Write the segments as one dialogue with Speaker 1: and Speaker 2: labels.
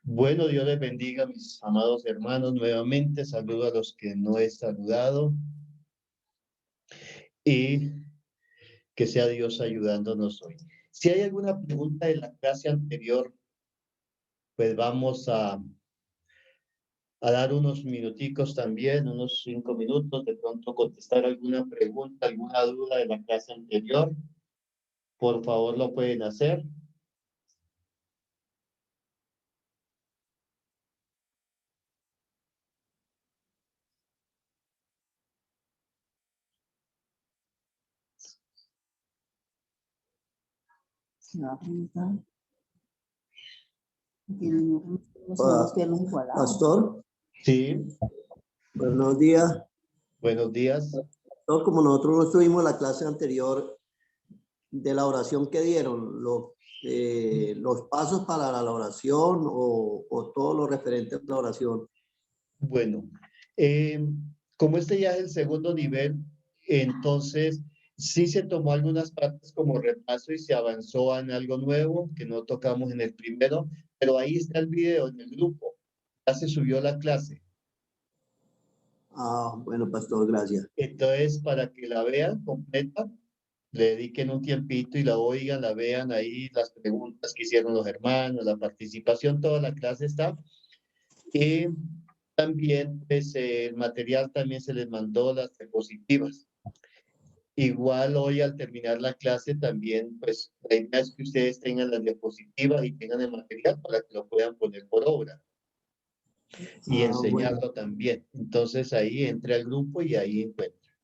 Speaker 1: Bueno, Dios les bendiga, mis amados hermanos. Nuevamente saludo a los que no he saludado y que sea Dios ayudándonos hoy. Si hay alguna pregunta de la clase anterior, pues vamos a dar unos minuticos también, unos 5 minutos, de pronto contestar alguna pregunta, alguna duda de la clase anterior. Por favor, lo pueden hacer.
Speaker 2: Pastor,
Speaker 1: Sí,
Speaker 2: buenos días.
Speaker 1: buenos días.
Speaker 2: Pastor, como nosotros no estuvimos en la clase anterior de la oración que dieron, los pasos para la oración o todo lo referente a la oración.
Speaker 1: Bueno, como este ya es el segundo nivel, entonces sí se tomó algunas partes como repaso y se avanzó en algo nuevo que no tocamos en el primero, pero ahí está el video en el grupo. Ya se subió la clase.
Speaker 2: Ah, bueno, pastor, gracias.
Speaker 1: Entonces, para que la vean completa, le dediquen un tiempito y la oigan, la vean ahí, las preguntas que hicieron los hermanos, la participación, toda la clase está. Y también, pues, el material también se les mandó las diapositivas. Igual hoy al terminar la clase también, pues, la idea es que ustedes tengan las diapositivas y tengan el material para que lo puedan poner por obra y enseñarlo
Speaker 2: bueno.
Speaker 1: también. Entonces ahí entre al grupo y ahí encuentra.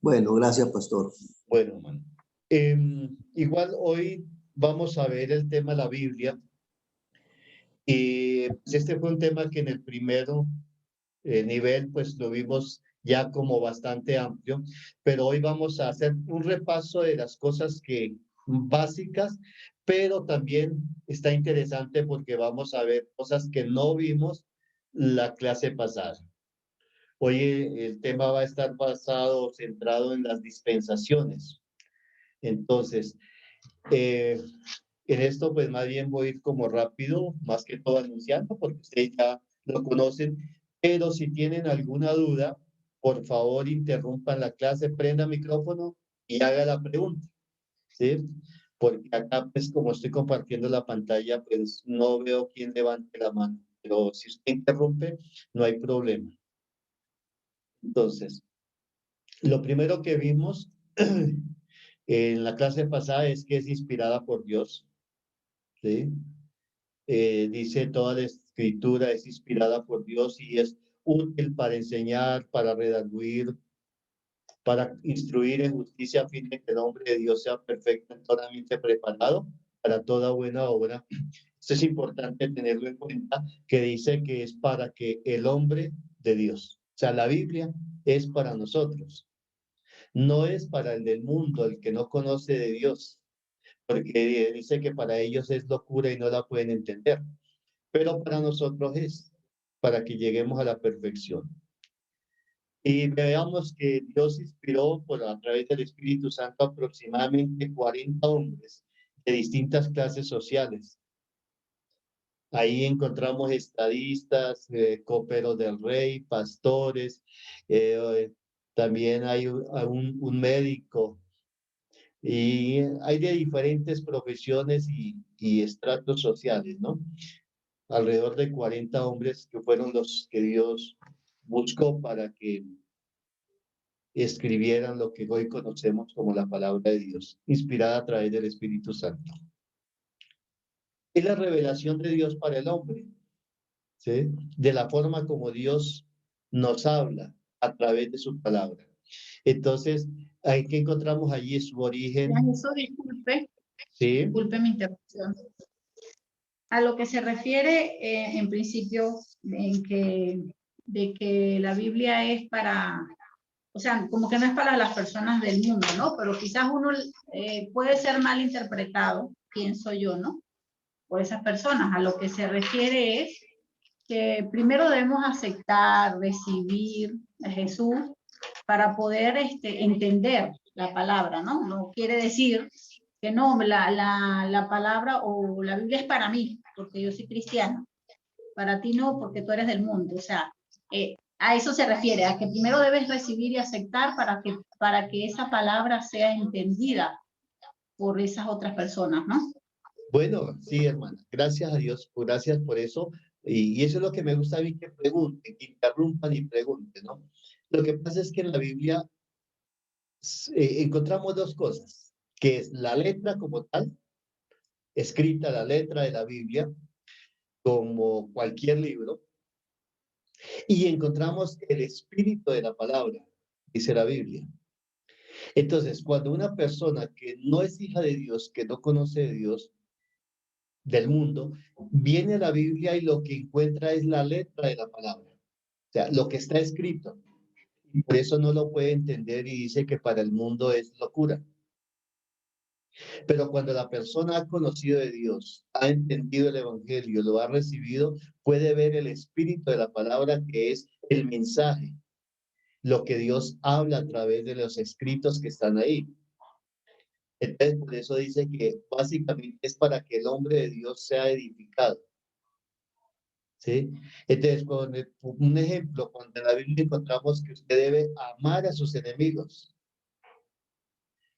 Speaker 2: Bueno, gracias, pastor.
Speaker 1: Bueno, hermano. Igual hoy vamos a ver el tema de la Biblia. Y pues, este fue un tema que en el primero nivel, pues lo vimos ya como bastante amplio, pero hoy vamos a hacer un repaso de las cosas que básicas, pero también está interesante porque vamos a ver cosas que no vimos la clase pasada. Hoy el tema va a estar basado, centrado en las dispensaciones. Entonces, en esto, pues más bien voy a ir como rápido, más que todo anunciando, porque ustedes ya lo conocen, pero si tienen alguna duda, por favor interrumpan la clase, prenda micrófono y haga la pregunta, ¿sí? Porque acá, pues como estoy compartiendo la pantalla, pues no veo quién levante la mano, pero si usted interrumpe, no hay problema. Entonces, lo primero que vimos en la clase pasada es que es inspirada por Dios, ¿sí? Dice toda la escritura es inspirada por Dios y es útil para enseñar, para redarguir, para instruir en justicia a fin de que el hombre de Dios sea perfecto, totalmente preparado para toda buena obra. Esto es importante tenerlo en cuenta, que dice que es para que el hombre de Dios, o sea, la Biblia es para nosotros, no es para el del mundo, el que no conoce de Dios, porque dice que para ellos es locura y no la pueden entender, pero para nosotros es, para que lleguemos a la perfección. Y veamos que Dios inspiró a través del Espíritu Santo aproximadamente 40 hombres de distintas clases sociales. Ahí encontramos estadistas, coperos del rey, pastores, también hay un médico, y hay de diferentes profesiones y estratos sociales, ¿no? Alrededor de 40 hombres que fueron los que Dios buscó para que escribieran lo que hoy conocemos como la palabra de Dios, inspirada a través del Espíritu Santo. Es la revelación de Dios para el hombre, ¿sí? De la forma como Dios nos habla a través de su palabra. Entonces, ahí que encontramos allí su origen.
Speaker 3: Eso, disculpe,
Speaker 1: ¿Sí?
Speaker 3: disculpe mi interrupción. A lo que se refiere, en principio, de que la Biblia es para, o sea, como que no es para las personas del mundo, ¿no? Pero quizás uno puede ser mal interpretado pienso yo, ¿no? Por esas personas. A lo que se refiere es que primero debemos aceptar, recibir a Jesús para poder entender la palabra, ¿no? No quiere decir que no, la palabra o la Biblia es para mí, porque yo soy cristiana. Para ti no, porque tú eres del mundo. O sea, a eso se refiere, a que primero debes recibir y aceptar para que esa palabra sea entendida por esas otras personas, ¿no?
Speaker 1: Bueno, sí, hermana, gracias a Dios, gracias por eso. Y eso es lo que me gusta a mí, que pregunten, que interrumpan y pregunten, ¿no? Lo que pasa es que en la Biblia encontramos dos cosas, que es la letra como tal, escrita la letra de la Biblia, como cualquier libro, y encontramos el espíritu de la palabra, dice la Biblia. Entonces, cuando una persona que no es hija de Dios, que no conoce de Dios, del mundo, viene a la Biblia y lo que encuentra es la letra de la palabra, o sea, lo que está escrito. Y por eso no lo puede entender y dice que para el mundo es locura. Pero cuando la persona ha conocido de Dios, ha entendido el Evangelio, lo ha recibido, puede ver el espíritu de la palabra, que es el mensaje, lo que Dios habla a través de los escritos que están ahí. Entonces, por eso dice que básicamente es para que el hombre de Dios sea edificado. ¿Sí? Entonces, con un ejemplo, cuando en la Biblia encontramos que usted debe amar a sus enemigos,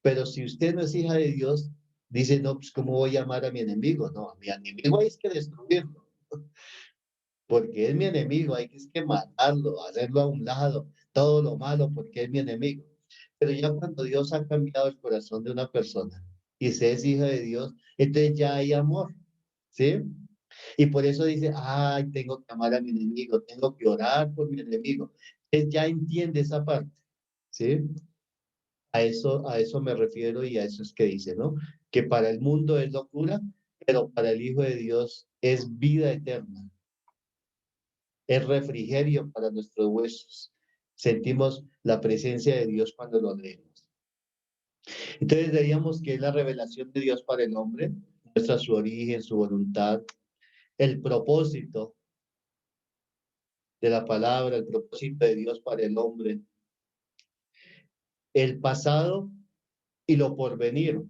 Speaker 1: pero si usted no es hija de Dios, dice, no, pues, ¿cómo voy a amar a mi enemigo? No, a mi enemigo hay que destruirlo, porque es mi enemigo, hay que matarlo, hacerlo a un lado, todo lo malo, porque es mi enemigo. Pero ya cuando Dios ha cambiado el corazón de una persona y se es hija de Dios, entonces ya hay amor, ¿sí? Y por eso dice, ay, tengo que amar a mi enemigo, tengo que orar por mi enemigo. Él ya entiende esa parte, ¿sí? A eso me refiero y a eso es que dice, ¿no? Que para el mundo es locura, pero para el Hijo de Dios es vida eterna, es refrigerio para nuestros huesos. Sentimos la presencia de Dios cuando lo leemos. Entonces diríamos que es la revelación de Dios para el hombre, muestra su origen, su voluntad, el propósito de la palabra, el propósito de Dios para el hombre, el pasado y lo porvenir,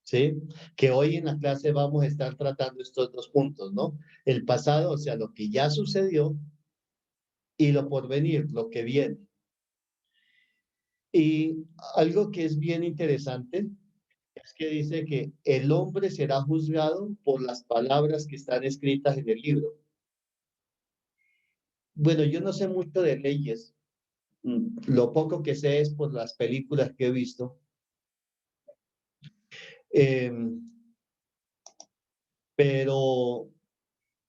Speaker 1: ¿sí? Que hoy en la clase vamos a estar tratando estos dos puntos, ¿no? El pasado, o sea, lo que ya sucedió, y lo porvenir, lo que viene. Y algo que es bien interesante es que dice que el hombre será juzgado por las palabras que están escritas en el libro. Bueno, yo no sé mucho de leyes. Lo poco que sé es por las películas que he visto. Pero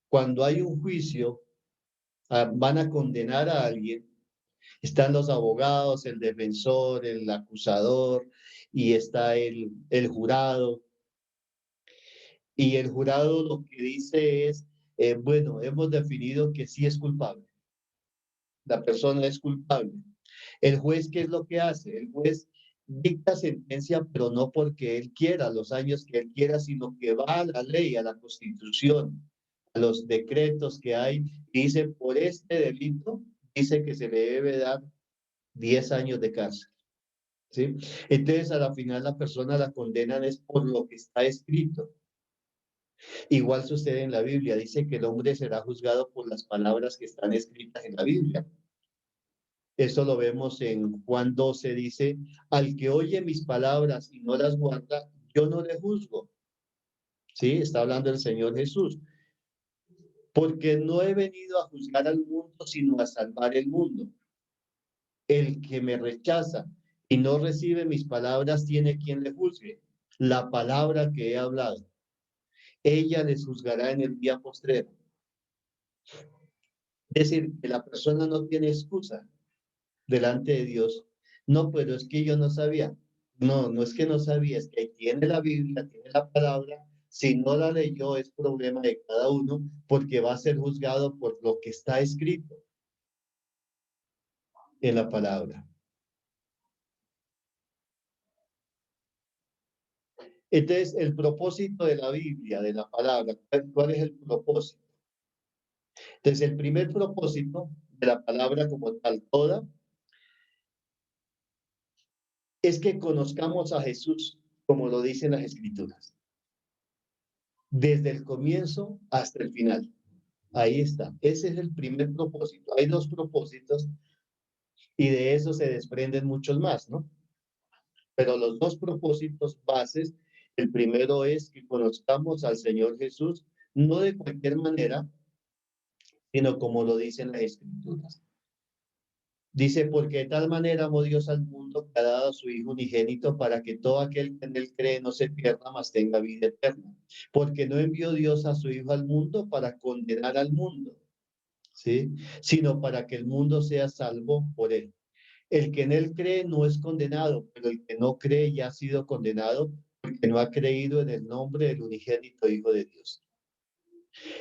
Speaker 1: cuando hay un juicio, van a condenar a alguien, están los abogados, el defensor, el acusador, y está el jurado. Y el jurado lo que dice es, bueno, hemos definido que sí es culpable. La persona es culpable. El juez, ¿qué es lo que hace? El juez dicta sentencia, pero no porque él quiera, los años que él quiera, sino que va a la ley, a la Constitución, a los decretos que hay. Dice, por este delito, dice que se le debe dar 10 años de cárcel. ¿Sí? Entonces, a la final, la persona la condenan es por lo que está escrito. Igual sucede en la Biblia, dice que el hombre será juzgado por las palabras que están escritas en la Biblia. Eso lo vemos en Juan 12, dice, al que oye mis palabras y no las guarda, yo no le juzgo. Sí, está hablando el Señor Jesús. Porque no he venido a juzgar al mundo, sino a salvar el mundo. El que me rechaza y no recibe mis palabras tiene quien le juzgue. La palabra que he hablado, ella les juzgará en el día postrero. Es decir, que la persona no tiene excusa delante de Dios. No, pero es que yo no sabía. No, no es que no sabía, es que ahí tiene la Biblia, tiene la palabra. Si no la leyó, es problema de cada uno, porque va a ser juzgado por lo que está escrito en la palabra. Entonces, el propósito de la Biblia, de la palabra, ¿cuál es el propósito? Entonces, el primer propósito de la palabra como tal, toda, es que conozcamos a Jesús, como lo dicen las Escrituras, desde el comienzo hasta el final. Ahí está. Ese es el primer propósito. Hay dos propósitos y de eso se desprenden muchos más, ¿no? Pero los dos propósitos bases, el primero es que conozcamos al Señor Jesús, no de cualquier manera, sino como lo dicen las Escrituras. Dice, porque de tal manera amó Dios al mundo que ha dado a su Hijo unigénito para que todo aquel que en él cree no se pierda, mas tenga vida eterna. Porque no envió Dios a su Hijo al mundo para condenar al mundo, ¿sí? Sino para que el mundo sea salvo por él. El que en él cree no es condenado, pero el que no cree ya ha sido condenado porque no ha creído en el nombre del unigénito Hijo de Dios.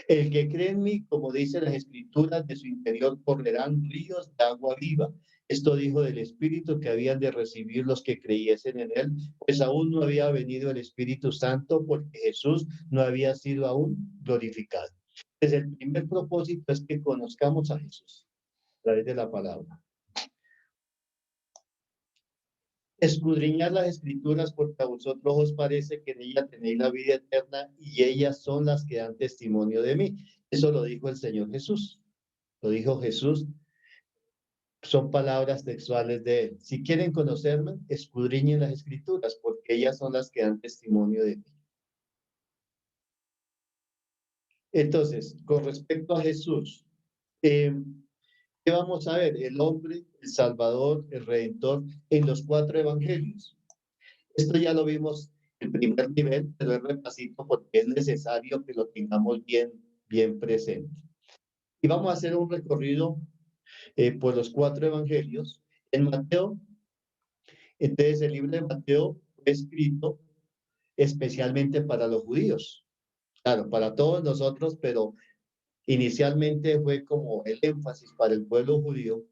Speaker 1: El que cree en mí, como dicen las Escrituras, de su interior correrán ríos de agua viva. Esto dijo del Espíritu que habían de recibir los que creyesen en él, pues aún no había venido el Espíritu Santo porque Jesús no había sido aún glorificado. Entonces, el primer propósito es que conozcamos a Jesús a través de la palabra. Escudriñad las Escrituras porque a vosotros os parece que en ella tenéis la vida eterna y ellas son las que dan testimonio de mí. Eso lo dijo el Señor Jesús. Lo dijo Jesús. Son palabras textuales de él. Si quieren conocerme, escudriñen las Escrituras porque ellas son las que dan testimonio de mí. Entonces, con respecto a Jesús, ¿qué vamos a ver? El hombre, el Salvador, el Redentor en los 4 evangelios. Esto ya lo vimos en primer nivel, pero es repasito porque es necesario que lo tengamos bien presente. Y vamos a hacer un recorrido por los 4 evangelios. En Mateo, entonces el libro de Mateo fue escrito especialmente para los judíos. Claro, para todos nosotros, pero inicialmente fue como el énfasis para el pueblo judío.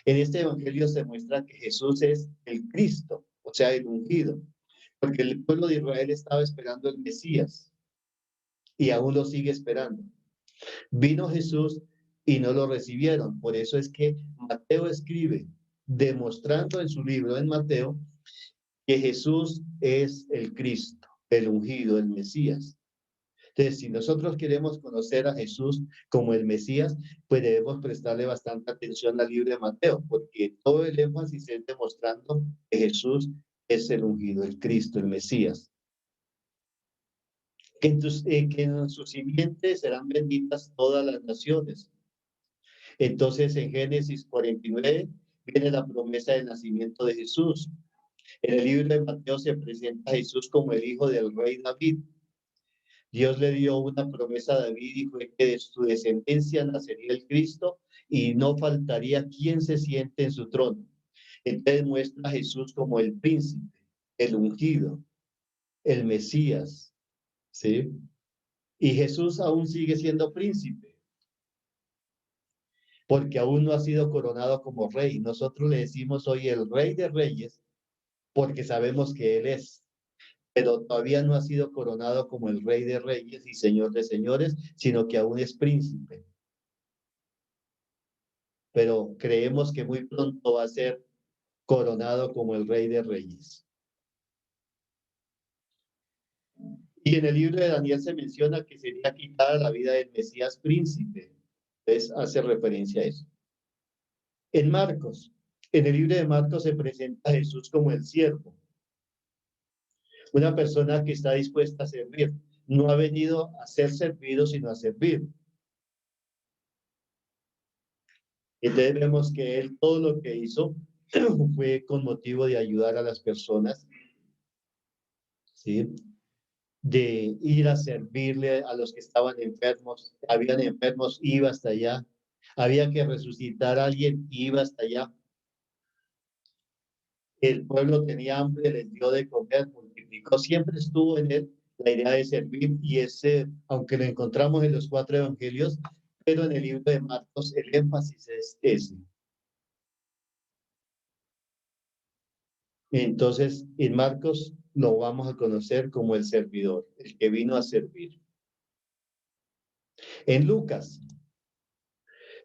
Speaker 1: En este evangelio se muestra que Jesús es el Cristo, o sea, el ungido, porque el pueblo de Israel estaba esperando el Mesías y aún lo sigue esperando. Vino Jesús y no lo recibieron. Por eso es que Mateo escribe, demostrando en su libro, en Mateo, que Jesús es el Cristo, el ungido, el Mesías. Entonces, si nosotros queremos conocer a Jesús como el Mesías, pues debemos prestarle bastante atención al libro de Mateo, porque todo el énfasis es demostrando que Jesús es el ungido, el Cristo, el Mesías. Que en sus simientes serán benditas todas las naciones. Entonces, en Génesis 49 viene la promesa del nacimiento de Jesús. En el libro de Mateo se presenta a Jesús como el hijo del rey David. Dios le dio una promesa a David y fue que de su descendencia nacería el Cristo y no faltaría quien se siente en su trono. Entonces muestra a Jesús como el príncipe, el ungido, el Mesías, ¿sí? Y Jesús aún sigue siendo príncipe, porque aún no ha sido coronado como rey. Nosotros le decimos hoy el Rey de Reyes, porque sabemos que Él es, pero todavía no ha sido coronado como el Rey de Reyes y Señor de Señores, sino que aún es príncipe. Pero creemos que muy pronto va a ser coronado como el Rey de Reyes. Y en el libro de Daniel se menciona que sería quitada la vida del Mesías príncipe. Entonces hace referencia a eso. En Marcos, en el libro de Marcos se presenta a Jesús como el siervo. Una persona que está dispuesta a servir. No ha venido a ser servido, sino a servir. Entonces vemos que él todo lo que hizo fue con motivo de ayudar a las personas, ¿sí? De ir a servirle a los que estaban enfermos. Habían enfermos, iba hasta allá. Había que resucitar a alguien, iba hasta allá. El pueblo tenía hambre, les dio de comer, multiplicó. Siempre estuvo en él la idea de servir y ese, aunque lo encontramos en los 4 evangelios, pero en el libro de Marcos el énfasis es ese. Entonces, en Marcos lo vamos a conocer como el servidor, el que vino a servir. En Lucas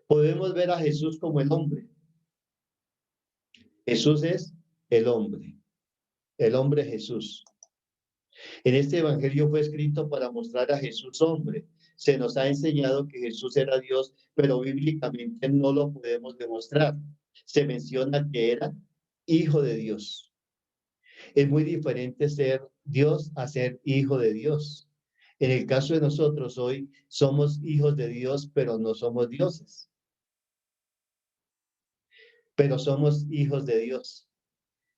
Speaker 1: podemos ver a Jesús como el hombre. Jesús es el hombre Jesús. En este evangelio fue escrito para mostrar a Jesús hombre. Se nos ha enseñado que Jesús era Dios, pero bíblicamente no lo podemos demostrar. Se menciona que era hijo de Dios. Es muy diferente ser Dios a ser hijo de Dios. En el caso de nosotros hoy, somos hijos de Dios, pero no somos dioses. Pero somos hijos de Dios.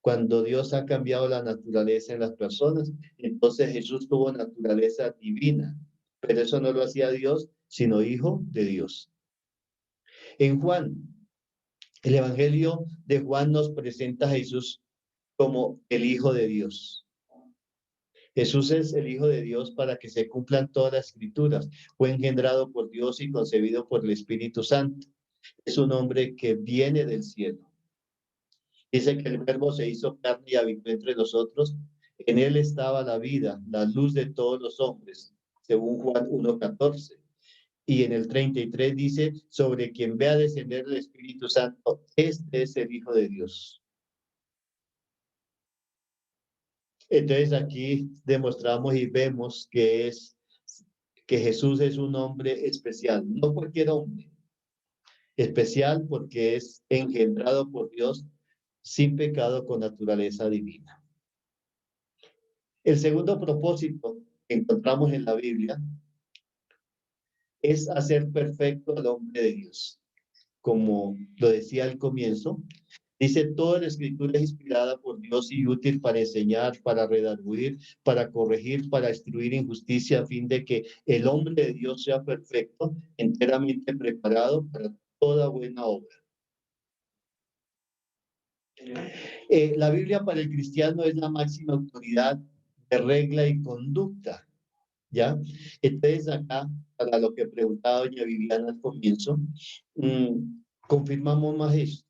Speaker 1: Cuando Dios ha cambiado la naturaleza en las personas, entonces Jesús tuvo naturaleza divina, pero eso no lo hacía Dios, sino hijo de Dios. En Juan, el Evangelio de Juan nos presenta a Jesús como el Hijo de Dios. Jesús es el Hijo de Dios para que se cumplan todas las escrituras. Fue engendrado por Dios y concebido por el Espíritu Santo. Es un hombre que viene del cielo. Dice que el Verbo se hizo carne y habitó entre nosotros. En él estaba la vida, la luz de todos los hombres, según Juan 1:14. Y en el 33 dice, sobre quien vea descender el Espíritu Santo, este es el Hijo de Dios. Entonces aquí demostramos y vemos que Jesús es un hombre especial, no cualquier hombre, especial porque es engendrado por Dios sin pecado con naturaleza divina. El segundo propósito que encontramos en la Biblia es hacer perfecto al hombre de Dios. Como lo decía al comienzo, dice, toda la escritura es inspirada por Dios y útil para enseñar, para redarguir, para corregir, para instruir en justicia, a fin de que el hombre de Dios sea perfecto, enteramente preparado para toda buena obra. La Biblia para el cristiano es la máxima autoridad de regla y conducta, ¿ya? Entonces acá, para lo que preguntaba doña Viviana al comienzo, confirmamos más esto.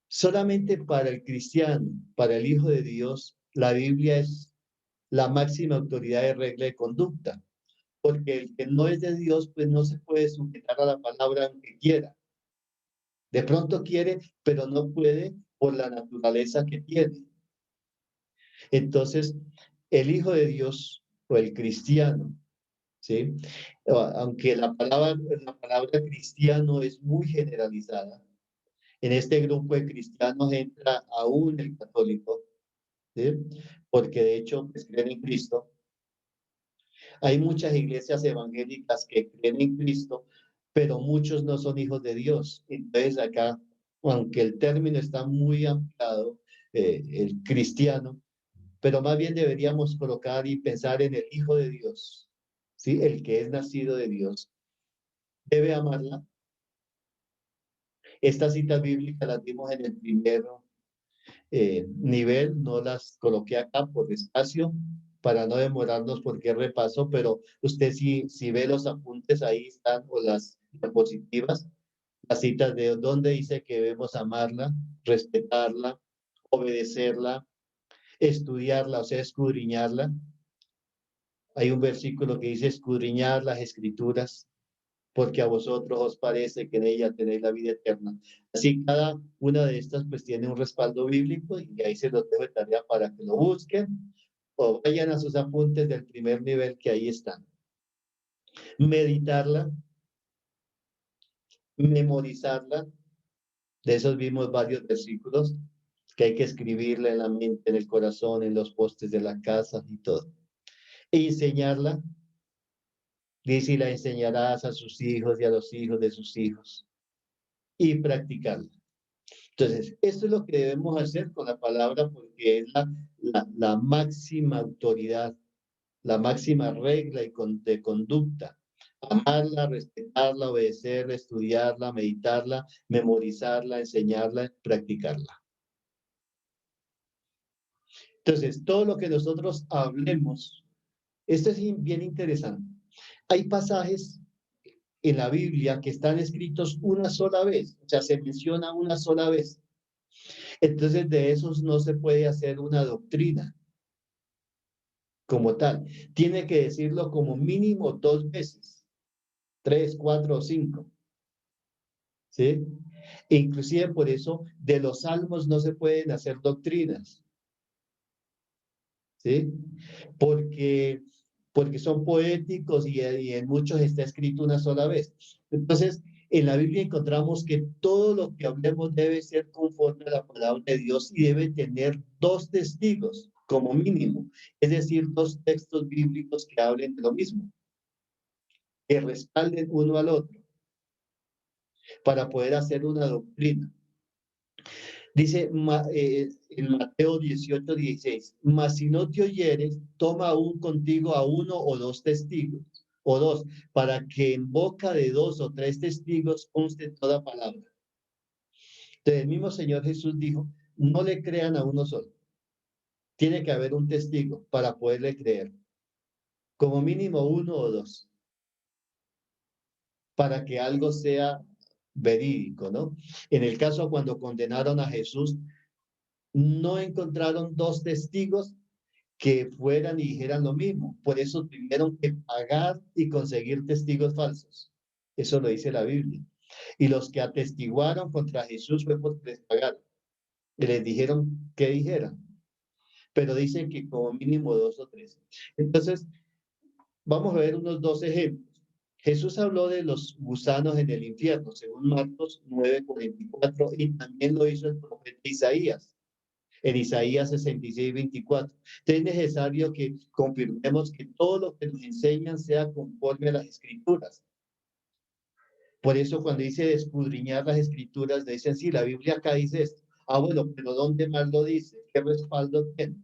Speaker 1: Solamente para el cristiano, para el Hijo de Dios, la Biblia es la máxima autoridad de regla de conducta, porque el que no es de Dios, pues no se puede sujetar a la palabra aunque quiera. De pronto quiere, pero no puede por la naturaleza que tiene. Entonces, el Hijo de Dios o el cristiano, ¿sí? Aunque la palabra cristiano es muy generalizada, en este grupo de cristianos entra aún el católico, ¿sí? Porque de hecho pues, creen en Cristo. Hay muchas iglesias evangélicas que creen en Cristo, pero muchos no son hijos de Dios. Entonces acá, aunque el término está muy ampliado, el cristiano, pero más bien deberíamos colocar y pensar en el Hijo de Dios, ¿sí? El que es nacido de Dios. Debe amarla. Estas citas bíblicas las vimos en el primero nivel, no las coloqué acá por espacio para no demorarnos porque repaso, pero usted si ve los apuntes ahí están o las diapositivas, las citas de donde dice que debemos amarla, respetarla, obedecerla, estudiarla, o sea, escudriñarla. Hay un versículo que dice escudriñar las escrituras, porque a vosotros os parece que en ella tenéis la vida eterna. Así cada una de estas pues tiene un respaldo bíblico y ahí se los dejo de tarea para que lo busquen o vayan a sus apuntes del primer nivel que ahí están. Meditarla, memorizarla, de esos vimos varios versículos que hay que escribirla en la mente, en el corazón, en los postes de la casa y todo. E enseñarla, dice, y la enseñarás a sus hijos y a los hijos de sus hijos. Y practicarla. Entonces, esto es lo que debemos hacer con la palabra porque es la máxima autoridad, la máxima regla de conducta. Amarla, respetarla, obedecerla, estudiarla, meditarla, memorizarla, enseñarla, practicarla. Entonces, todo lo que nosotros hablemos, esto es bien interesante. Hay pasajes en la Biblia que están escritos una sola vez, o sea, se menciona una sola vez. Entonces, de esos no se puede hacer una doctrina. como tal. Tiene que decirlo como mínimo 2 veces, 3, 4 o 5. ¿Sí? Inclusive por eso de los salmos no se pueden hacer doctrinas. ¿Sí? Porque son poéticos y en muchos está escrito una sola vez. Entonces, en la Biblia encontramos que todo lo que hablemos debe ser conforme a la palabra de Dios y debe tener 2 testigos como mínimo, es decir, 2 textos bíblicos que hablen de lo mismo, que respalden uno al otro para poder hacer una doctrina. Dice en Mateo 18:16, mas si no te oyeres, toma aún contigo a 1 o 2 testigos, o 2, para que en boca de 2 o 3 testigos conste toda palabra. Entonces el mismo Señor Jesús dijo, no le crean a uno solo. Tiene que haber un testigo para poderle creer. Como mínimo 1 o 2. Para que algo sea verídico, ¿no? En el caso cuando condenaron a Jesús, no encontraron 2 testigos que fueran y dijeran lo mismo. Por eso tuvieron que pagar y conseguir testigos falsos. Eso lo dice la Biblia. Y los que atestiguaron contra Jesús fue porque les pagaron. Y les dijeron que dijeran. Pero dicen que como mínimo 2 o 3. Entonces, vamos a ver unos 2 ejemplos. Jesús habló de los gusanos en el infierno, según Marcos 9:44, y también lo hizo el profeta Isaías, en Isaías 66:24. Entonces es necesario que confirmemos que todo lo que nos enseñan sea conforme a las Escrituras. Por eso cuando dice de escudriñar las Escrituras, dicen, sí, la Biblia acá dice esto. Ah, bueno, pero ¿dónde más lo dice? ¿Qué respaldo tiene?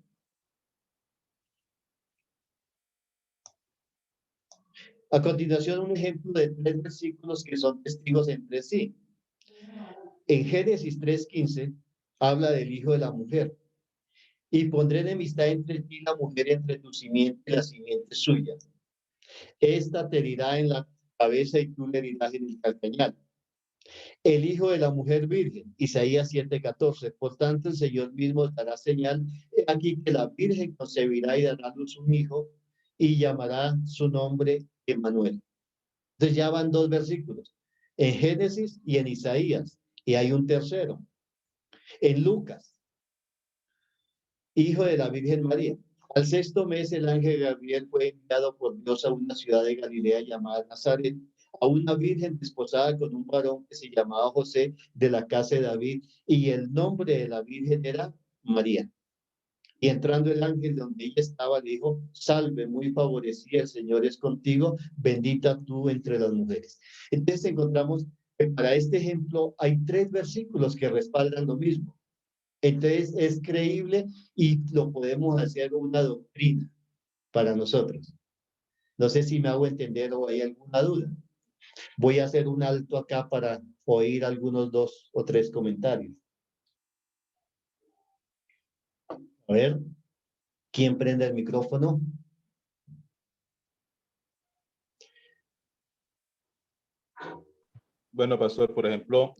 Speaker 1: A continuación, un ejemplo de 3 versículos que son testigos entre sí. En Génesis 3:15 habla del hijo de la mujer. Y pondré enemistad entre ti y la mujer, entre tu simiente y la simiente suya. Esta te herirá en la cabeza y tú le herirás en el calcañar. El hijo de la mujer virgen, Isaías 7:14. Por tanto, el Señor mismo dará señal. Aquí que la virgen concebirá y dará a luz un hijo y llamará su nombre Emmanuel. Entonces ya van 2 versículos, en Génesis y en Isaías. Y hay un tercero, en Lucas, hijo de la Virgen María. Al 6º mes, el ángel Gabriel fue enviado por Dios a una ciudad de Galilea llamada Nazaret, a una virgen desposada con un varón que se llamaba José, de la casa de David, y el nombre de la virgen era María. Y entrando el ángel donde ella estaba, le dijo, salve, muy favorecida, el Señor es contigo, bendita tú entre las mujeres. Entonces encontramos que para este ejemplo hay 3 versículos que respaldan lo mismo. Entonces es creíble y lo podemos hacer una doctrina para nosotros. No sé si me hago entender o hay alguna duda. Voy a hacer un alto acá para oír algunos 2 o 3 comentarios. A ver, ¿quién prende el micrófono?
Speaker 4: Bueno, pastor, por ejemplo,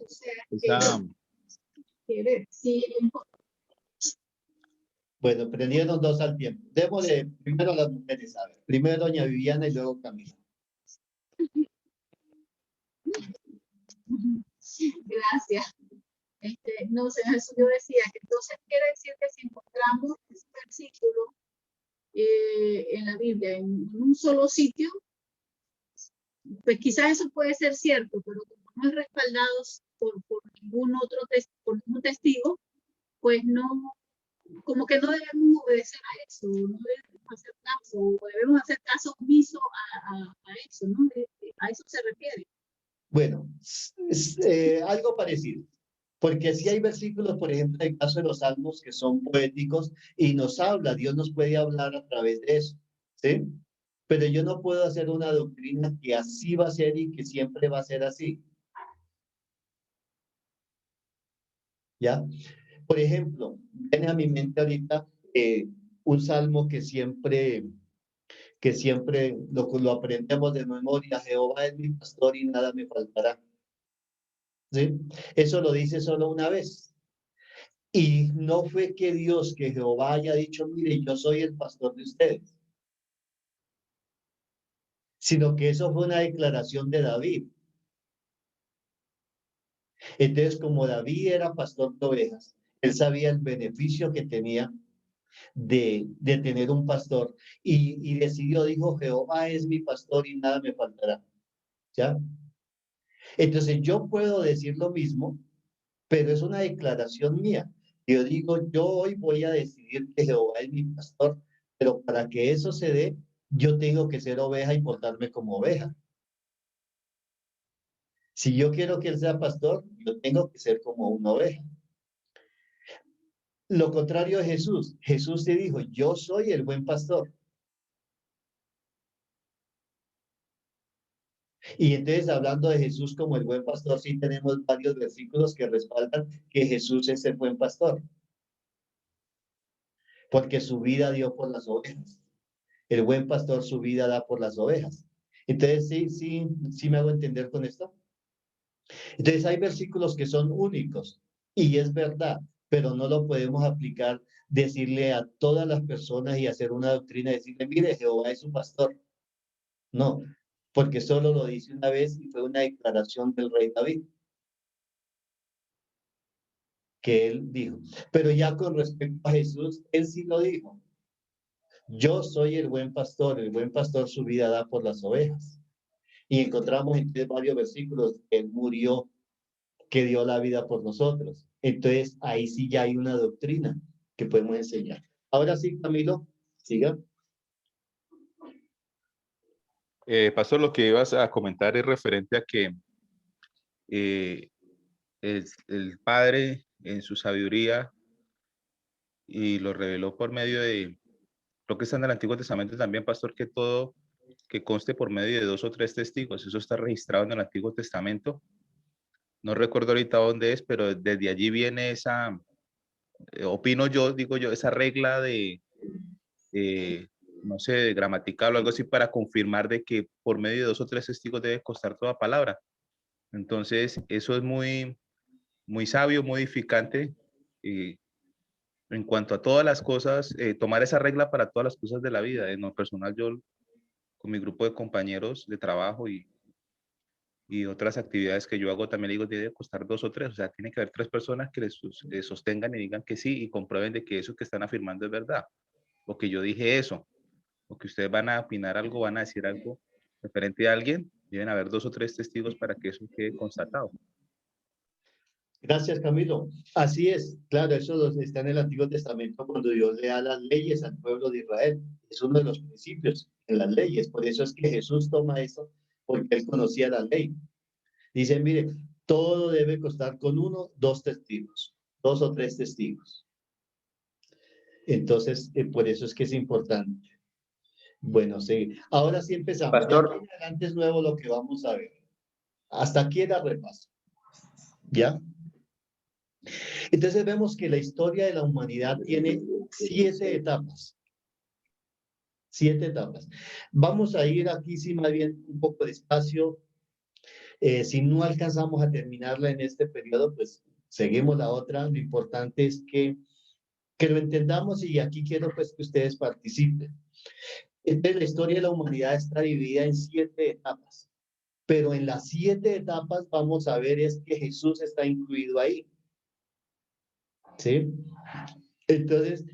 Speaker 1: Bueno, prendieron 2 al tiempo. Démosle primero a las mujeres, a ver. Primero doña Viviana y luego Camila.
Speaker 3: Gracias. No sé, eso yo decía que entonces quiere decir que si encontramos ese versículo en la Biblia en un solo sitio, pues quizás eso puede ser cierto, pero como no es respaldado por ningún otro por ningún testigo, pues no, como que no debemos obedecer a eso, no debemos hacer caso, o debemos hacer caso omiso a eso, ¿no? A eso se refiere.
Speaker 1: Bueno, algo parecido. Porque sí hay versículos, por ejemplo, en el caso de los salmos que son poéticos y nos habla, Dios nos puede hablar a través de eso, ¿sí? Pero yo no puedo hacer una doctrina que así va a ser y que siempre va a ser así. ¿Ya? Por ejemplo, viene a mi mente ahorita un salmo que siempre lo aprendemos de memoria: Jehová es mi pastor y nada me faltará. ¿Sí? Eso lo dice solo una vez. Y no fue que Dios, que Jehová haya dicho, mire, yo soy el pastor de ustedes. sino que eso fue una declaración de David. Entonces, como David era pastor de ovejas, él sabía el beneficio que tenía de tener un pastor y decidió, dijo, Jehová es mi pastor y nada me faltará. ¿Ya? Entonces, yo puedo decir lo mismo, pero es una declaración mía. Yo digo, yo hoy voy a decidir que Jehová es mi pastor, pero para que eso se dé, yo tengo que ser oveja y portarme como oveja. Si yo quiero que él sea pastor, yo tengo que ser como una oveja. Lo contrario de Jesús. Jesús te dijo, yo soy el buen pastor. Y entonces, hablando de Jesús como el buen pastor, sí tenemos varios versículos que respaldan que Jesús es el buen pastor, porque su vida dio por las ovejas. El buen pastor su vida da por las ovejas. Entonces, sí me hago entender con esto. Entonces, hay versículos que son únicos y es verdad, pero no lo podemos aplicar, decirle a todas las personas y hacer una doctrina, decirle, mire, Jehová es su pastor. No, porque solo lo dice una vez y fue una declaración del rey David, que él dijo. Pero ya con respecto a Jesús, él sí lo dijo. Yo soy el buen pastor su vida da por las ovejas. Y encontramos entonces varios versículos que él murió, que dio la vida por nosotros. Entonces, ahí sí ya hay una doctrina que podemos enseñar. Ahora sí, Camilo, siga.
Speaker 4: Pastor, lo que ibas a comentar es referente a que el Padre en su sabiduría y lo reveló por medio de lo que está en el Antiguo Testamento también, pastor, que todo que conste por medio de 2 o 3 testigos. Eso está registrado en el Antiguo Testamento. No recuerdo ahorita dónde es, pero desde allí viene esa, opino yo, digo yo, esa regla de, no sé, de gramatical o algo así para confirmar de que por medio de 2 o 3 testigos debe constar toda palabra. Entonces, eso es muy, muy sabio, muy edificante. En cuanto a todas las cosas, tomar esa regla para todas las cosas de la vida. En lo personal, yo con mi grupo de compañeros de trabajo y otras actividades que yo hago, también le digo, debe costar 2 o 3. O sea, tiene que haber 3 personas que les sostengan y digan que sí y comprueben de que eso que están afirmando es verdad. O que yo dije eso. O que ustedes van a opinar algo, van a decir algo referente a alguien. Deben haber 2 o 3 testigos para que eso quede constatado.
Speaker 1: Gracias, Camilo. Así es, claro, eso está en el Antiguo Testamento cuando Dios le da las leyes al pueblo de Israel. Es uno de los principios en las leyes. Por eso es que Jesús toma eso, porque él conocía la ley. Dice, mire, todo debe costar con 1, 2 testigos, 2 o 3 testigos. Entonces, por eso es que es importante. Bueno, sí. Ahora sí empezamos.
Speaker 2: Pastor.
Speaker 1: De aquí en adelante es nuevo lo que vamos a ver. Hasta aquí era repaso. ¿Ya? Entonces vemos que la historia de la humanidad tiene 7 etapas. 7 etapas. Vamos a ir aquí, sí, más bien un poco despacio. Si no alcanzamos a terminarla en este periodo, pues seguimos la otra. Lo importante es que lo entendamos y aquí quiero pues que ustedes participen. Entonces, la historia de la humanidad está dividida en 7 etapas. Pero en las 7 etapas vamos a ver es que Jesús está incluido ahí. ¿Sí? Entonces,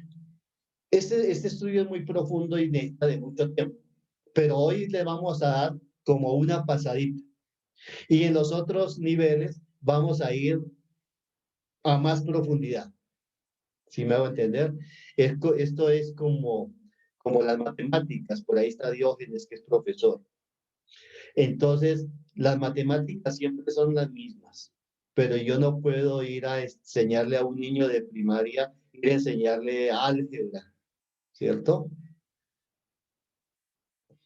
Speaker 1: este estudio es muy profundo y necesita de mucho tiempo, pero hoy le vamos a dar como una pasadita. Y en los otros niveles vamos a ir a más profundidad. ¿Sí me hago entender? Esto es como las matemáticas, por ahí está Diógenes, que es profesor. Entonces, las matemáticas siempre son las mismas, pero yo no puedo ir a enseñarle a un niño de primaria, ir a enseñarle álgebra, ¿cierto?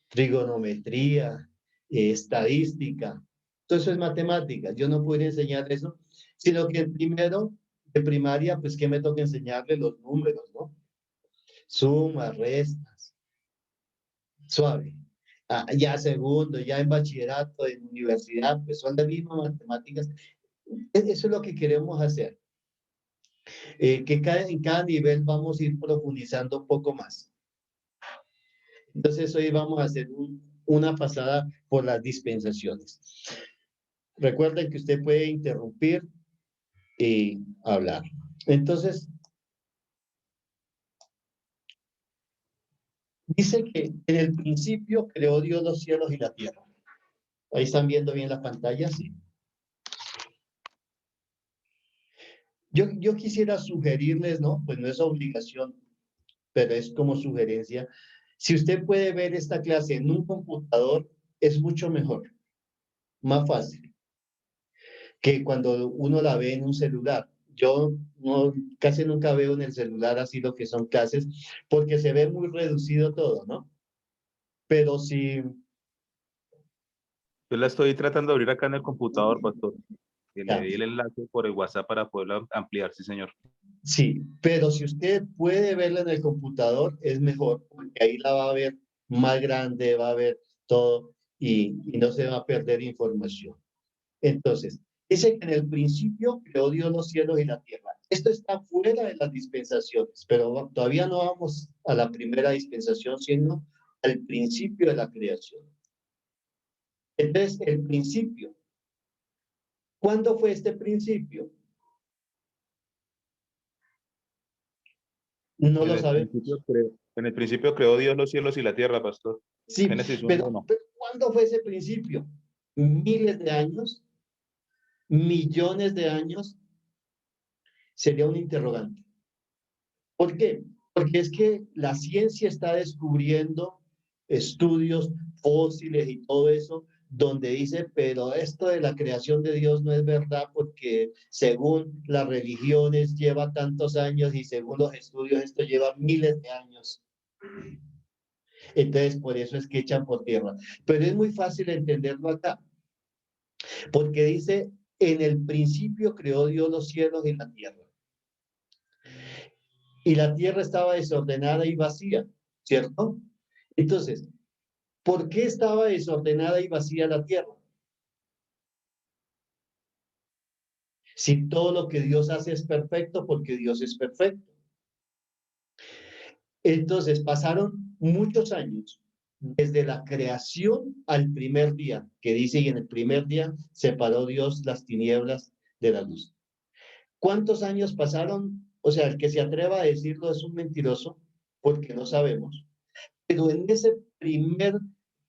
Speaker 1: Trigonometría, estadística, todo eso es matemáticas. Yo no puedo enseñar eso, sino que primero de primaria, pues que me toca enseñarle los números, ¿no? Sumas, restas, suave. Ya segundo, ya en bachillerato, en universidad, pues son las mismas matemáticas. Eso es lo que queremos hacer. Que en cada nivel vamos a ir profundizando un poco más. Entonces hoy vamos a hacer una pasada por las dispensaciones. Recuerden que usted puede interrumpir y hablar. Entonces, dice que en el principio creó Dios los cielos y la tierra. Ahí están viendo bien la pantalla, sí. Yo quisiera sugerirles, ¿no? Pues no es obligación, pero es como sugerencia. Si usted puede ver esta clase en un computador, es mucho mejor, más fácil, que cuando uno la ve en un celular. Yo no, casi nunca veo en el celular así lo que son clases, porque se ve muy reducido todo, ¿no? Pero si,
Speaker 4: Yo la estoy tratando de abrir acá en el computador, pastor. Que le
Speaker 1: ya,
Speaker 4: di el enlace por el WhatsApp para poderlo ampliar, sí, señor.
Speaker 1: sí, pero si usted puede verla en el computador, es mejor, porque ahí la va a ver más grande, va a ver todo y no se va a perder información. Entonces, dice que en el principio creó Dios los cielos y la tierra. Esto está fuera de las dispensaciones, pero todavía no vamos a la primera dispensación, sino al principio de la creación. Entonces, el principio. ¿Cuándo fue este principio? No lo sabemos.
Speaker 4: En el principio creó Dios los cielos y la tierra, pastor.
Speaker 1: Sí,
Speaker 4: Génesis
Speaker 1: pero
Speaker 4: 1:1.
Speaker 1: ¿cuándo fue ese principio? Miles de años, millones de años, sería un interrogante. ¿Por qué? Porque es que la ciencia está descubriendo estudios fósiles y todo eso, donde dice, pero esto de la creación de Dios no es verdad porque según las religiones lleva tantos años y según los estudios esto lleva miles de años. Entonces, por eso es que echan por tierra. Pero es muy fácil entenderlo acá, porque dice, en el principio creó Dios los cielos y la tierra. Y la tierra estaba desordenada y vacía, ¿cierto? Entonces, ¿por qué estaba desordenada y vacía la tierra? Si todo lo que Dios hace es perfecto, porque Dios es perfecto. Entonces, pasaron muchos años desde la creación al primer día, que dice, y en el primer día separó Dios las tinieblas de la luz. ¿Cuántos años pasaron? O sea, el que se atreva a decirlo es un mentiroso, porque no sabemos. Pero en ese primer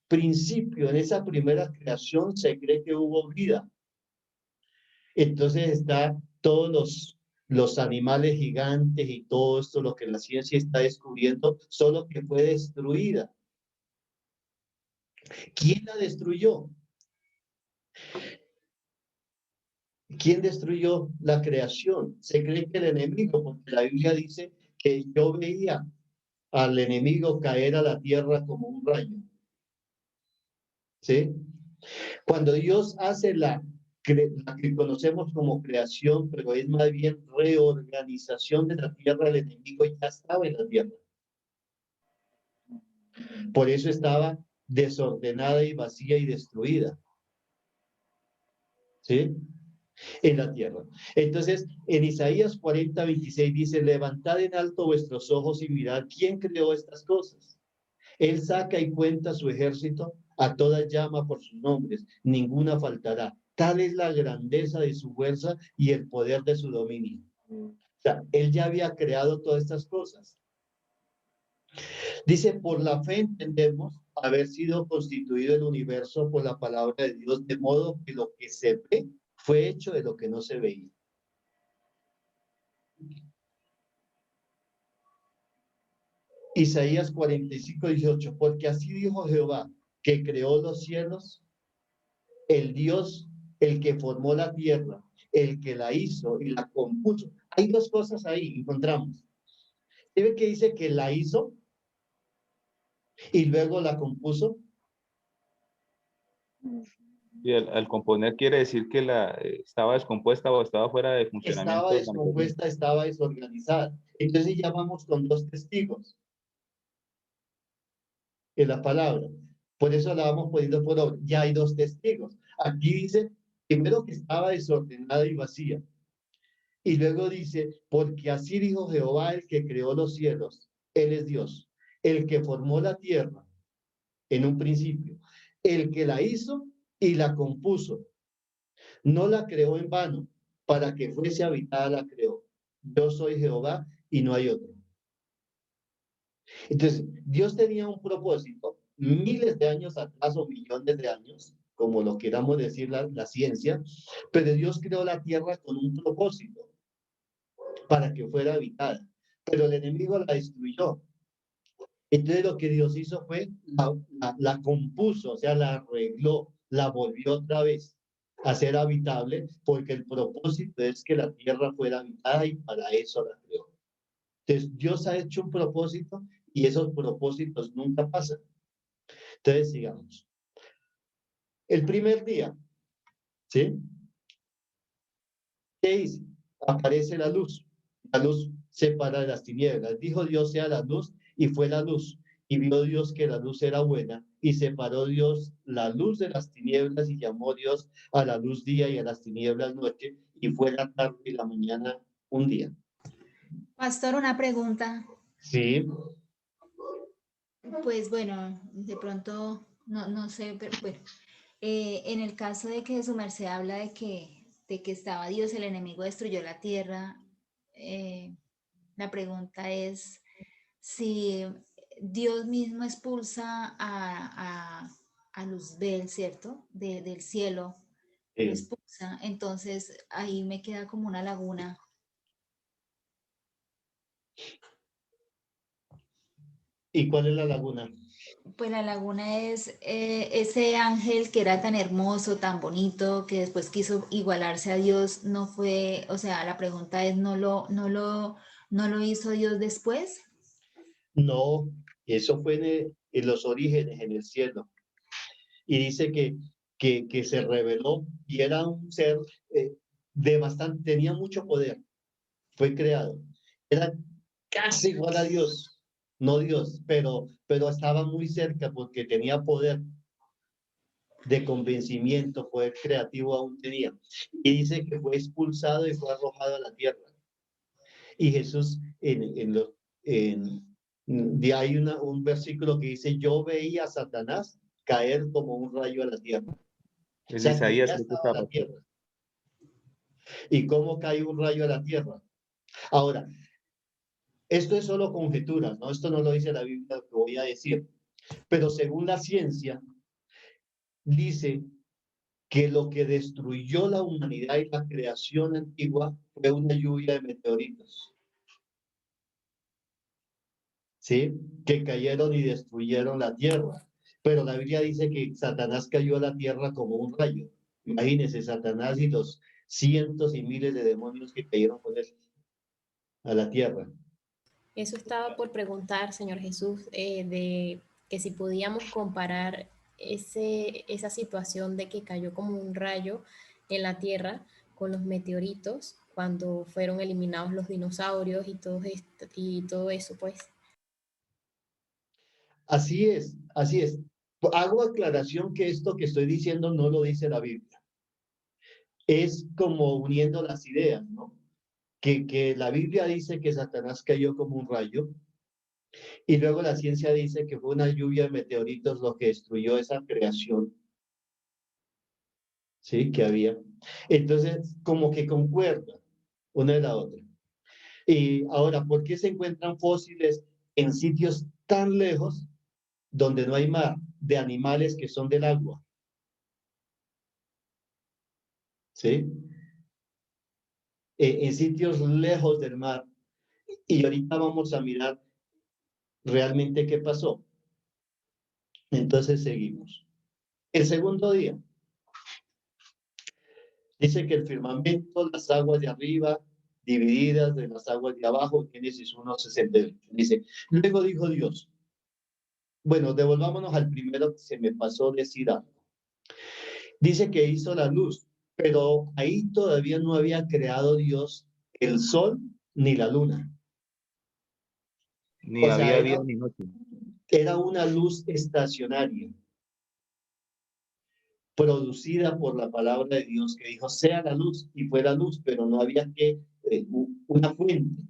Speaker 1: principio, en esa primera creación, se cree que hubo vida. Entonces está todos los animales gigantes y todo esto, lo que la ciencia está descubriendo, solo que fue destruida. ¿Quién la destruyó? ¿Quién destruyó la creación? Se cree que el enemigo, porque la Biblia dice que yo veía al enemigo caer a la tierra como un rayo. ¿Sí? Cuando Dios hace la que conocemos como creación, pero es más bien reorganización de la tierra, el enemigo ya estaba en la tierra. Por eso estaba desordenada y vacía y destruida. ¿Sí? En la tierra. Entonces, en Isaías 40:26 dice, levantad en alto vuestros ojos y mirad quién creó estas cosas. Él saca y cuenta su ejército, a todas llama por sus nombres, ninguna faltará. Tal es la grandeza de su fuerza y el poder de su dominio. O sea, él ya había creado todas estas cosas. Dice, por la fe entendemos haber sido constituido el universo por la palabra de Dios, de modo que lo que se ve fue hecho de lo que no se veía. Isaías 45:18, porque así dijo Jehová, que creó los cielos, el Dios, el que formó la tierra, el que la hizo y la compuso. Hay dos cosas ahí, encontramos. ¿Debe que dice que la hizo y luego la compuso?
Speaker 4: Y al componer quiere decir que estaba descompuesta o estaba fuera de
Speaker 1: Estaba
Speaker 4: funcionamiento de la materia.
Speaker 1: descompuesta, estaba desorganizada. Entonces ya vamos con dos testigos en la palabra. Por eso la vamos poniendo por obra. Ya hay dos testigos. Aquí dice, primero que estaba desordenada y vacía. Y luego dice, porque así dijo Jehová, el que creó los cielos. Él es Dios, el que formó la tierra en un principio. El que la hizo y la compuso, no la creó en vano, para que fuese habitada la creó. Yo soy Jehová y no hay otro. Entonces, Dios tenía un propósito, miles de años atrás o millones de años, como lo queramos decir la ciencia, pero Dios creó la tierra con un propósito, para que fuera habitada. Pero el enemigo la destruyó. Entonces lo que Dios hizo fue, la compuso, o sea, la arregló, la volvió otra vez a ser habitable, porque el propósito es que la tierra fuera habitada y para eso la creó. Entonces Dios ha hecho un propósito y esos propósitos nunca pasan. Entonces sigamos. El primer día, ¿sí? ¿Qué hizo? Aparece la luz. La luz separa de las tinieblas. Dijo Dios sea la luz y fue la luz. Y vio Dios que la luz era buena y separó Dios la luz de las tinieblas y llamó Dios a la luz día y a las tinieblas noche y fue la tarde y la mañana un día.
Speaker 5: Pastor, una pregunta.
Speaker 1: Sí,
Speaker 5: Pues bueno, de pronto, no sé, pero bueno, en el caso de que su merced habla de que estaba Dios, el enemigo destruyó la tierra, la pregunta es si Dios mismo expulsa a Luzbel, ¿cierto? Del cielo, lo expulsa, entonces ahí me queda como una laguna.
Speaker 1: ¿Y cuál es la laguna?
Speaker 5: Pues la laguna es ese ángel que era tan hermoso, tan bonito, que después quiso igualarse a Dios, no fue, o sea, la pregunta es, ¿no lo hizo Dios después?
Speaker 1: No, eso fue en los orígenes, en el cielo. Y dice que se reveló y era un ser de bastante, tenía mucho poder, fue creado. Era casi igual a Dios, no Dios, pero estaba muy cerca porque tenía poder de convencimiento, poder creativo aún tenía. Y dice que fue expulsado y fue arrojado a la tierra. Y Jesús, de ahí un versículo que dice, yo veía a Satanás caer como un rayo a la tierra. O
Speaker 4: En
Speaker 1: sea, que
Speaker 4: Isaías
Speaker 1: ya
Speaker 4: creo que
Speaker 1: estaba
Speaker 4: está,
Speaker 1: en la
Speaker 4: pastor.
Speaker 1: tierra. ¿Y cómo cae un rayo a la tierra? Ahora, esto es solo conjetura, ¿no? Esto no lo dice la Biblia, lo que voy a decir. Pero según la ciencia, dice que lo que destruyó la humanidad y la creación antigua fue una lluvia de meteoritos. ¿Sí? Que cayeron y destruyeron la tierra. Pero la Biblia dice que Satanás cayó a la tierra como un rayo. Imagínense, Satanás y los cientos y miles de demonios que cayeron con él a la tierra.
Speaker 6: Eso estaba por preguntar, Señor Jesús, de que si podíamos comparar esa situación de que cayó como un rayo en la Tierra con los meteoritos cuando fueron eliminados los dinosaurios y todo eso, pues.
Speaker 1: Así es, así es. Hago aclaración que esto que estoy diciendo no lo dice la Biblia. Es como uniendo las ideas, ¿no? Que la Biblia dice que Satanás cayó como un rayo y luego la ciencia dice que fue una lluvia de meteoritos lo que destruyó esa creación, ¿sí? Que había. Entonces, como que concuerda una de la otra. Y ahora, ¿por qué se encuentran fósiles en sitios tan lejos donde no hay mar de animales que son del agua? ¿Sí? En sitios lejos del mar. Y ahorita vamos a mirar realmente qué pasó. Entonces seguimos. El segundo día. Dice que el firmamento, las aguas de arriba, divididas de las aguas de abajo, Génesis 1:68. Dice, luego dijo Dios. Bueno, devolvámonos al primero que se me pasó decir algo. Dice que hizo la luz, pero ahí todavía no había creado Dios el sol ni la luna.
Speaker 4: Ni
Speaker 1: O sea,
Speaker 4: había día ni noche.
Speaker 1: era una luz estacionaria, producida por la palabra de Dios que dijo, sea la luz, y fue la luz, pero no había una fuente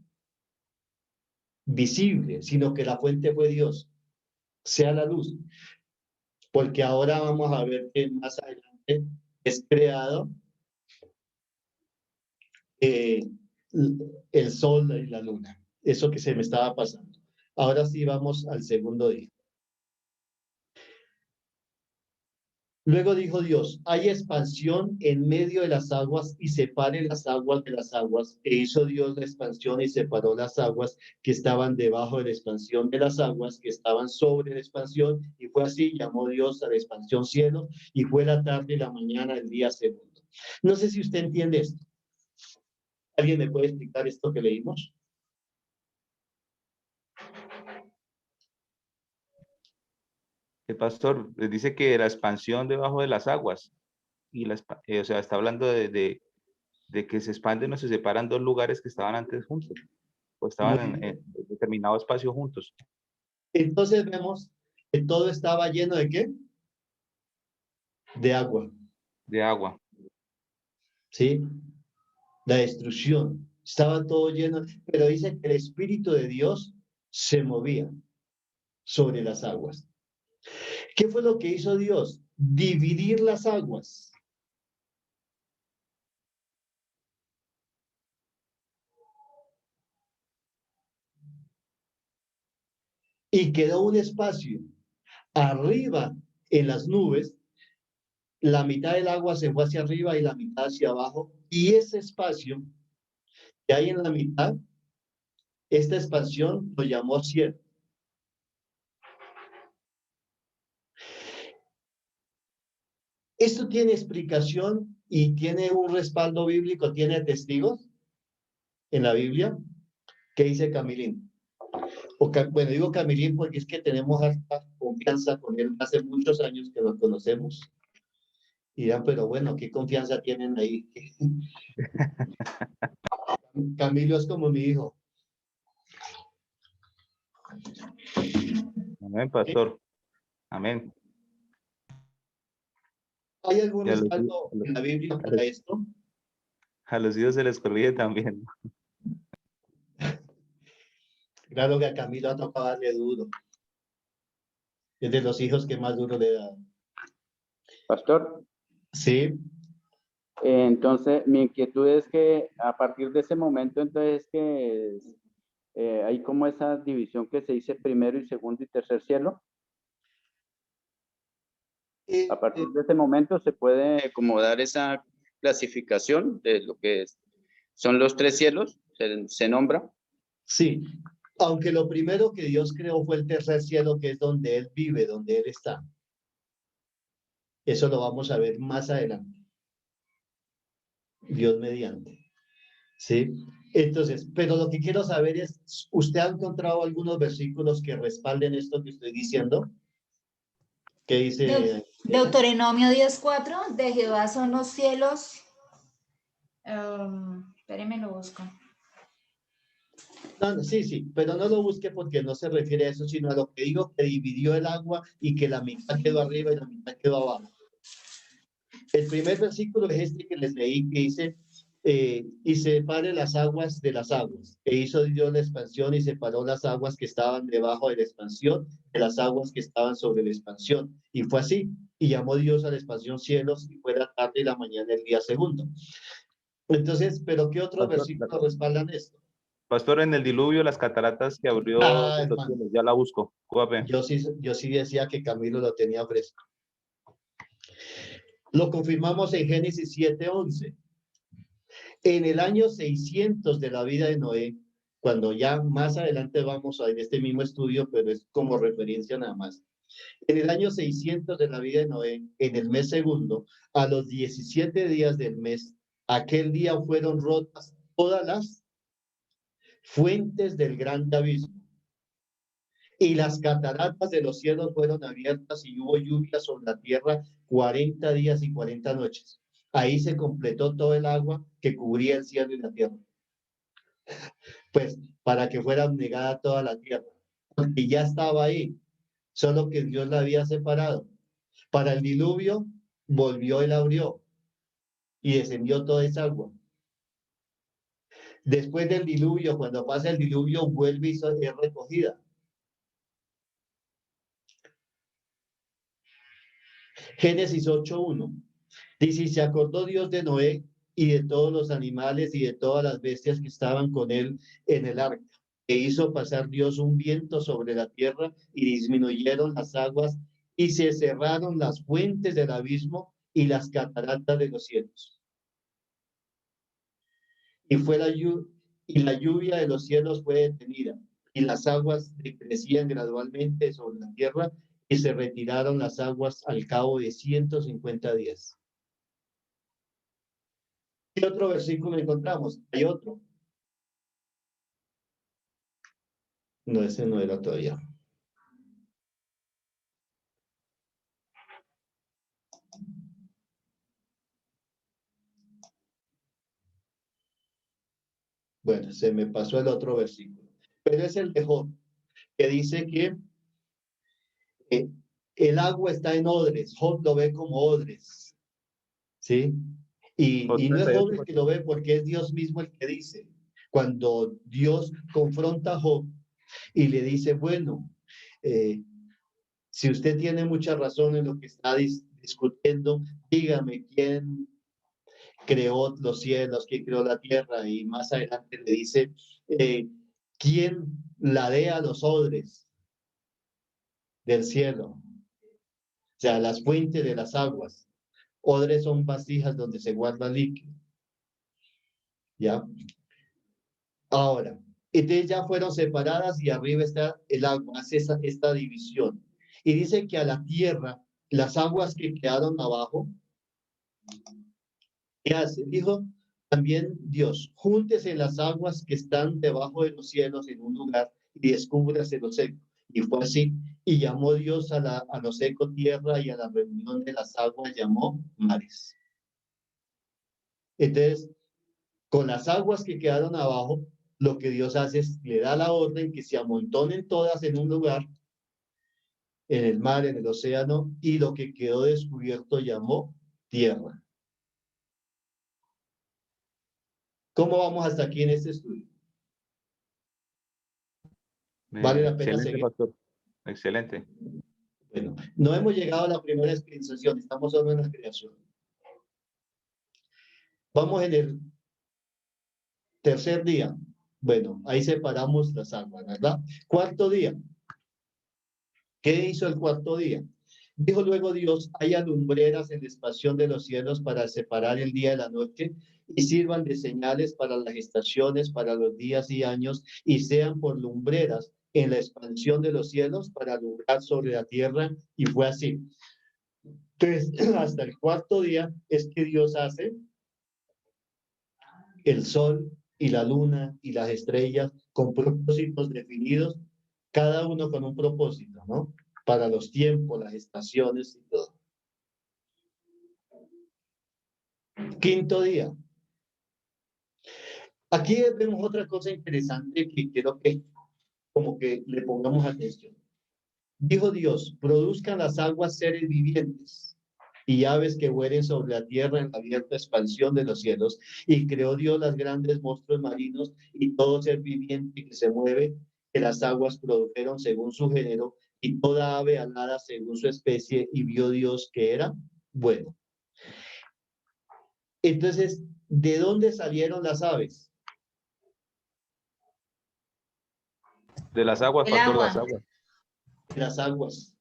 Speaker 1: visible, sino que la fuente fue Dios, sea la luz. porque ahora vamos a ver que más adelante es creado el sol y la luna. Eso que se me estaba pasando. Ahora sí vamos al segundo día. Luego dijo Dios, hay expansión en medio de las aguas y separe las aguas de las aguas. E hizo Dios la expansión y separó las aguas que estaban debajo de la expansión de las aguas que estaban sobre la expansión. Y fue así, llamó Dios a la expansión cielo y fue la tarde y la mañana el día segundo. No sé si usted entiende esto. ¿Alguien me puede explicar esto que leímos?
Speaker 4: El pastor dice que la expansión debajo de las aguas, y o sea, está hablando de que se expanden o se separan dos lugares que estaban antes juntos, o estaban en determinado espacio juntos.
Speaker 1: Entonces vemos que todo estaba lleno ¿de qué? De agua.
Speaker 4: De agua.
Speaker 1: ¿Sí? La destrucción. Estaba todo lleno, pero dice que el Espíritu de Dios se movía sobre las aguas. ¿Qué fue lo que hizo Dios? Dividir las aguas. Y quedó un espacio arriba en las nubes. La mitad del agua se fue hacia arriba y la mitad hacia abajo. Y ese espacio que hay en la mitad, esta expansión lo llamó cielo. Esto tiene explicación y tiene un respaldo bíblico, tiene testigos en la Biblia. ¿Qué dice Camilín? Bueno, digo Camilín porque es que tenemos harta confianza con él hace muchos años que lo conocemos. Y dirán, pero bueno, ¿qué confianza tienen ahí? Camilo es como mi hijo.
Speaker 4: Amén, pastor. Amén.
Speaker 1: ¿Hay algún respaldo en la Biblia para esto?
Speaker 4: A los hijos se les corrige también.
Speaker 1: Claro que a Camilo ha tocado darle duro. Es de los hijos que más duro le da.
Speaker 7: Pastor,
Speaker 1: Sí.
Speaker 7: entonces mi inquietud es que a partir de ese momento, entonces que hay como esa división que se dice primero y segundo y tercer cielo. A partir de ese momento se puede como dar esa clasificación de lo que son los tres cielos, se nombra.
Speaker 1: Sí, aunque lo primero que Dios creó fue el tercer cielo, que es donde Él vive, donde Él está. Eso lo vamos a ver más adelante. Dios mediante. ¿Sí? Entonces, pero lo que quiero saber es, ¿usted ha encontrado algunos versículos que respalden esto que estoy diciendo? ¿Qué dice?
Speaker 5: Deuteronomio 10:4, de Jehová son los cielos. Espérenme, lo busco.
Speaker 1: No, sí, pero no lo busque porque no se refiere a eso, sino a lo que digo, que dividió el agua y que la mitad quedó arriba y la mitad quedó abajo. El primer versículo es este que les leí, que dice, y separe las aguas de las aguas. E hizo Dios la expansión y separó las aguas que estaban debajo de la expansión de las aguas que estaban sobre la expansión. Y fue así. Y llamó Dios a la expansión cielos y fue la tarde y la mañana el día segundo. Entonces, ¿pero qué otros versículos respaldan esto?
Speaker 4: Pastor, en el diluvio, las cataratas que abrió de los cielos, ya la busco.
Speaker 1: Yo sí decía que Camilo lo tenía fresco. Lo confirmamos en Génesis 7:11. En el año 600 de la vida de Noé, cuando ya más adelante vamos a ver este mismo estudio, pero es como referencia nada más. En el año 600 de la vida de Noé, en el mes segundo, a los 17 días del mes, aquel día fueron rotas todas las fuentes del gran abismo. Y las cataratas de los cielos fueron abiertas y hubo lluvia sobre la tierra 40 días y 40 noches. Ahí se completó todo el agua que cubría el cielo y la tierra. Pues para que fuera negada toda la tierra. Porque ya estaba ahí, solo que Dios la había separado. Para el diluvio, volvió y la abrió y descendió toda esa agua. Después del diluvio, cuando pasa el diluvio, vuelve y es recogida. Génesis 8:1. Dice, y se acordó Dios de Noé y de todos los animales y de todas las bestias que estaban con él en el arca. E hizo pasar Dios un viento sobre la tierra y disminuyeron las aguas y se cerraron las fuentes del abismo y las cataratas de los cielos. Y la lluvia de los cielos fue detenida y las aguas decrecían gradualmente sobre la tierra y se retiraron las aguas al cabo de 150 días. ¿Qué otro versículo encontramos? Hay otro. No, ese no era todavía. Bueno, se me pasó el otro versículo. Pero es el de Job, que dice que el agua está en odres. Job lo ve como odres. ¿Sí? Y no es Job el que lo ve porque es Dios mismo el que dice. Cuando Dios confronta a Job y le dice, bueno, si usted tiene mucha razón en lo que está discutiendo, dígame quién creó los cielos, quién creó la tierra, y más adelante le dice, ¿quién ladea los odres del cielo? O sea, las fuentes de las aguas. Odres son vasijas donde se guarda líquido. ¿Ya? Ahora, entonces ya fueron separadas y arriba está el agua, hace esta división. Y dice que a la tierra, las aguas que quedaron abajo, ¿qué hace? Dijo también Dios, júntese las aguas que están debajo de los cielos en un lugar y descúbrase lo seco. Y fue así. Y llamó Dios a lo seco tierra y a la reunión de las aguas llamó mares. Entonces, con las aguas que quedaron abajo, lo que Dios hace es, le da la orden que se amontonen todas en un lugar, en el mar, en el océano, y lo que quedó descubierto llamó tierra. ¿Cómo vamos hasta aquí en este estudio? ¿Vale la pena
Speaker 4: Excelente,
Speaker 1: seguir?
Speaker 4: pastor. Excelente.
Speaker 1: Bueno, no hemos llegado a la primera dispensación, estamos solo en la creación. Vamos en el tercer día. Bueno, ahí separamos las aguas, ¿verdad? Cuarto día. ¿Qué hizo el cuarto día? Dijo luego Dios, haya lumbreras en la expansión de los cielos para separar el día de la noche y sirvan de señales para las estaciones, para los días y años, y sean por lumbreras en la expansión de los cielos para alumbrar sobre la tierra. Y fue así. Entonces, hasta el cuarto día es que Dios hace el sol y la luna y las estrellas con propósitos definidos, cada uno con un propósito, ¿no? Para los tiempos, las estaciones y todo. Quinto día. Aquí vemos otra cosa interesante que quiero que como que le pongamos atención. Dijo Dios, produzcan las aguas seres vivientes y aves que vuelen sobre la tierra en la abierta expansión de los cielos. Y creó Dios las grandes monstruos marinos y todo ser viviente que se mueve, que las aguas produjeron según su género, y toda ave alada según su especie, y vio Dios que era bueno. Entonces, ¿de dónde salieron las aves?
Speaker 4: De las aguas,
Speaker 5: El
Speaker 4: pastor,
Speaker 5: agua.
Speaker 4: las aguas.
Speaker 1: De las aguas.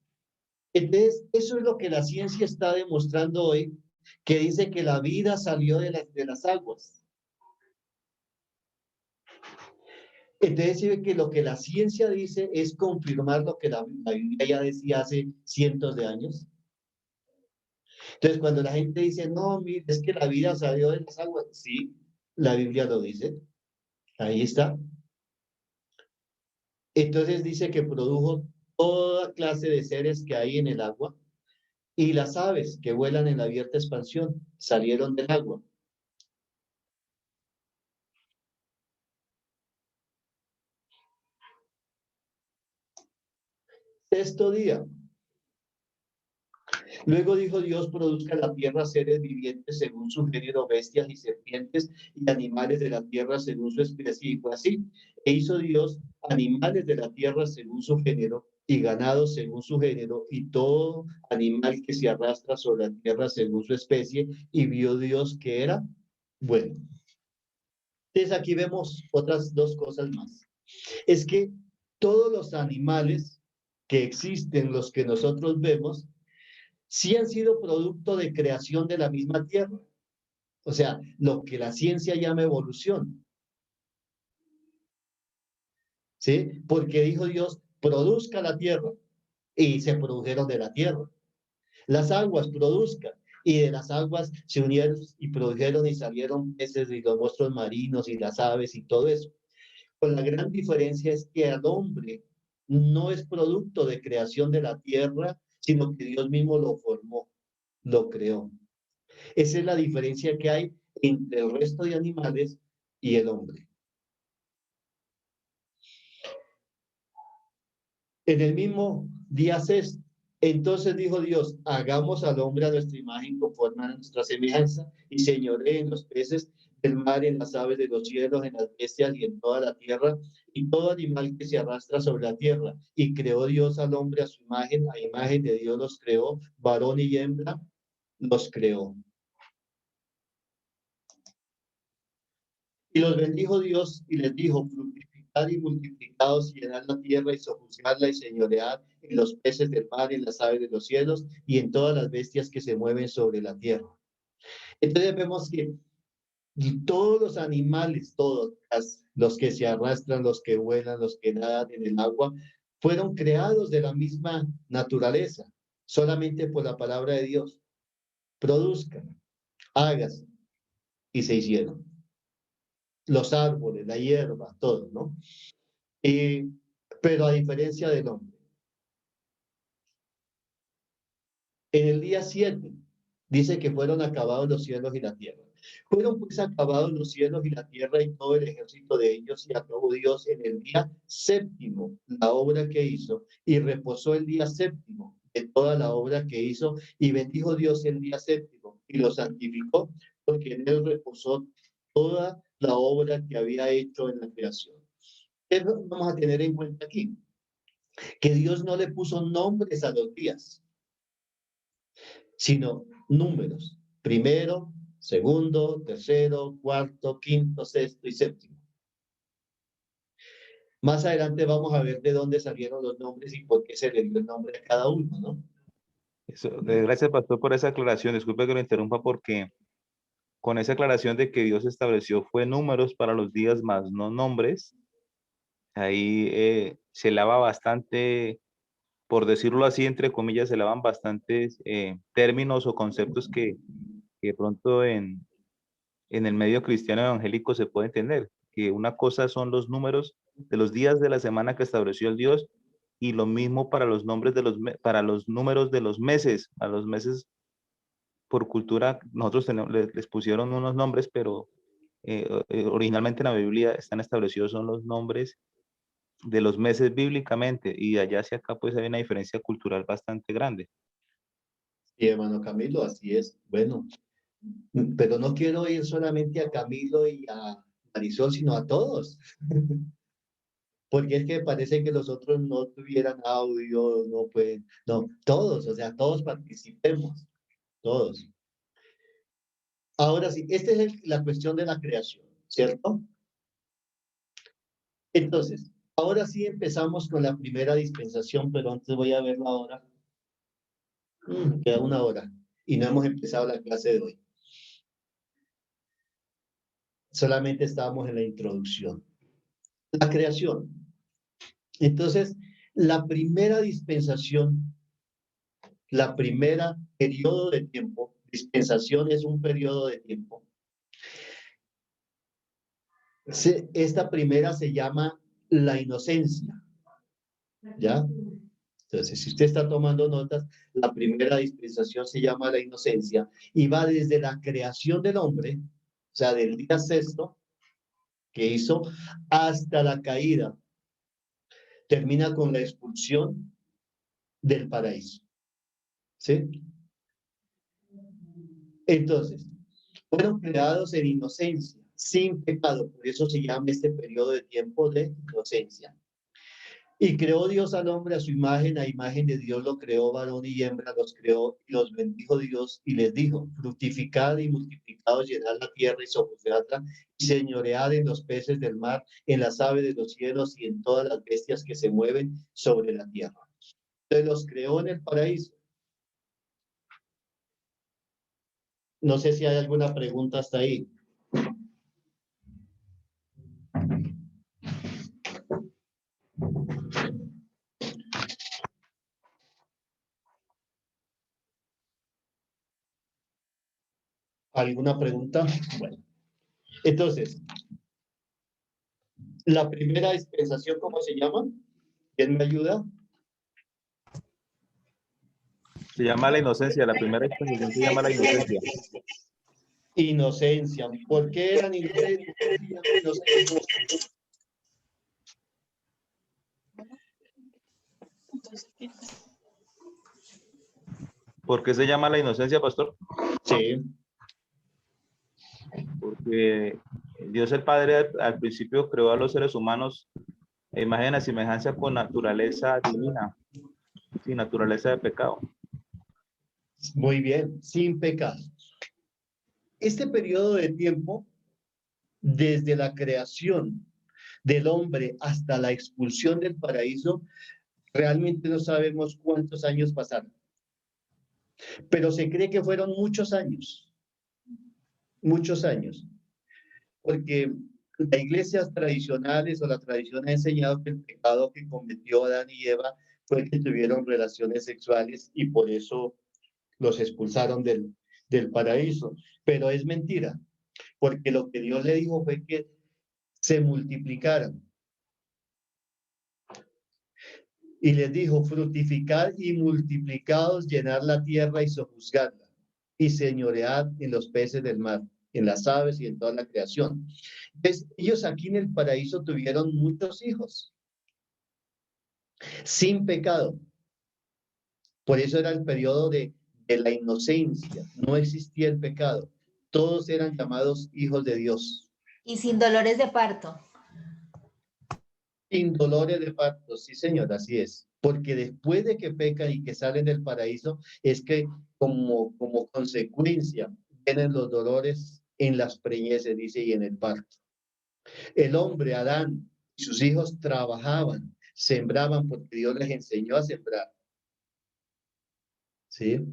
Speaker 1: Entonces, eso es lo que la ciencia está demostrando hoy, que dice que la vida salió de las aguas. Entonces, se ve que lo que la ciencia dice es confirmar lo que la Biblia ya decía hace cientos de años. Entonces, cuando la gente dice, no, mire, es que la vida salió de las aguas, sí, la Biblia lo dice, ahí está. Entonces dice que produjo toda clase de seres que hay en el agua, y las aves que vuelan en la abierta expansión salieron del agua. Sexto día. Luego dijo Dios, produzca la tierra seres vivientes según su género, bestias y serpientes, y animales de la tierra según su especie, y fue así. E hizo Dios animales de la tierra según su género, y ganado según su género, y todo animal que se arrastra sobre la tierra según su especie, y vio Dios que era bueno. Entonces aquí vemos otras dos cosas más. Es que todos los animales que existen, los que nosotros vemos, sí han sido producto de creación de la misma tierra. O sea, lo que la ciencia llama evolución. ¿Sí? Porque dijo Dios, produzca la tierra. Y se produjeron de la tierra. Las aguas produzcan. Y de las aguas se unieron y produjeron y salieron peces y los monstruos marinos y las aves y todo eso. Pues la gran diferencia es que el hombre no es producto de creación de la tierra, sino que Dios mismo lo formó, lo creó. Esa es la diferencia que hay entre el resto de animales y el hombre. En el mismo día sexto, entonces dijo Dios, hagamos al hombre a nuestra imagen conforme a nuestra semejanza y señoree en los peces del mar, en las aves de los cielos, en las bestias y en toda la tierra y todo animal que se arrastra sobre la tierra. Y creó Dios al hombre a su imagen, a imagen de Dios los creó, varón y hembra los creó. Y los bendijo Dios y les dijo, fructificad y multiplicaos y llenad la tierra y sojuzgadla y señoread en los peces del mar, en las aves de los cielos y en todas las bestias que se mueven sobre la tierra. Entonces vemos que todos los animales, todos, los que se arrastran, los que vuelan, los que nadan en el agua, fueron creados de la misma naturaleza, solamente por la palabra de Dios. Produzcan, háganse, y se hicieron. Los árboles, la hierba, todo, ¿no? Pero a diferencia del hombre. En el día 7 dice que fueron acabados los cielos y la tierra. Fueron pues acabados los cielos y la tierra y todo el ejército de ellos y acabó Dios en el día séptimo la obra que hizo y reposó el día séptimo de toda la obra que hizo y bendijo Dios el día séptimo y lo santificó porque en él reposó toda la obra que había hecho en la creación. ¿Qué vamos a tener en cuenta aquí? Que Dios no le puso nombres a los días, sino números. Primero, segundo, tercero, cuarto, quinto, sexto y séptimo. Más adelante vamos a ver de dónde salieron los nombres y por qué se le dio el nombre a cada uno, ¿no?
Speaker 4: Gracias, pastor, por esa aclaración. Disculpe que lo interrumpa porque con esa aclaración de que Dios estableció fue números para los días más no nombres, ahí se lava bastante, por decirlo así, entre comillas, se lavan bastantes términos o conceptos que de pronto en el medio cristiano evangélico se puede entender, que una cosa son los números de los días de la semana que estableció el Dios y lo mismo para los nombres de para los números de los meses. A los meses por cultura nosotros les pusieron unos nombres, pero originalmente en la Biblia están establecidos son los nombres de los meses bíblicamente y de allá hacia acá pues hay una diferencia cultural bastante grande.
Speaker 1: Sí, hermano Camilo, así es. Bueno, pero no quiero ir solamente a Camilo y a Marisol, sino a todos. Porque es que parece que los otros no tuvieran audio, no pueden, no, todos, o sea, todos participemos, todos. Ahora sí, esta es la cuestión de la creación, ¿cierto? Entonces, ahora sí empezamos con la primera dispensación, pero antes voy a ver la hora. Queda una hora y no hemos empezado la clase de hoy. Solamente estábamos en la introducción. La creación. Entonces, la primera dispensación, la primera periodo de tiempo, dispensación es un periodo de tiempo. Esta primera se llama la inocencia. ¿Ya? Entonces, si usted está tomando notas, la primera dispensación se llama la inocencia y va desde la creación del hombre, o sea, del día sexto que hizo, hasta la caída. Termina con la expulsión del paraíso. ¿Sí? Entonces, fueron creados en inocencia, sin pecado. Por eso se llama este periodo de tiempo de inocencia. Y creó Dios al hombre a su imagen, a imagen de Dios lo creó, varón y hembra los creó, y los bendijo Dios, y les dijo, fructificad y multiplicaos, llenad la tierra y sojuzgadla, y señoread en los peces del mar, en las aves de los cielos, y en todas las bestias que se mueven sobre la tierra. Entonces los creó en el paraíso. No sé si hay alguna pregunta hasta ahí. ¿Alguna pregunta? Bueno, entonces, la primera dispensación, ¿cómo se llama? ¿Quién me ayuda?
Speaker 4: Se llama la inocencia, la primera dispensación se llama la inocencia.
Speaker 1: Inocencia. ¿Por qué eran inocentes?
Speaker 4: ¿Por qué se llama la inocencia, pastor?
Speaker 1: Sí.
Speaker 4: Porque Dios el Padre al principio creó a los seres humanos a imagen y semejanza con naturaleza divina, sin naturaleza de pecado.
Speaker 1: Muy bien, sin pecado. Este periodo de tiempo, desde la creación del hombre hasta la expulsión del paraíso, realmente no sabemos cuántos años pasaron. Pero se cree que fueron muchos años. Muchos años. Porque las iglesias tradicionales o la tradición ha enseñado que el pecado que cometió Adán y Eva fue que tuvieron relaciones sexuales y por eso los expulsaron del paraíso. Pero es mentira, porque lo que Dios le dijo fue que se multiplicaran. Y les dijo, fructificad y multiplicados, llenar la tierra y sojuzgarla, y señoread en los peces del mar, en las aves y en toda la creación. Entonces, ellos aquí en el paraíso tuvieron muchos hijos, sin pecado. Por eso era el periodo de la inocencia, no existía el pecado. Todos eran llamados hijos de Dios.
Speaker 5: Y sin dolores de parto.
Speaker 1: Sin dolores de parto, sí señor, así es. Porque después de que pecan y que salen del paraíso, es que como consecuencia vienen los dolores en las preñeces, dice, y en el parto. El hombre, Adán, y sus hijos trabajaban, sembraban, porque Dios les enseñó a sembrar. ¿Sí?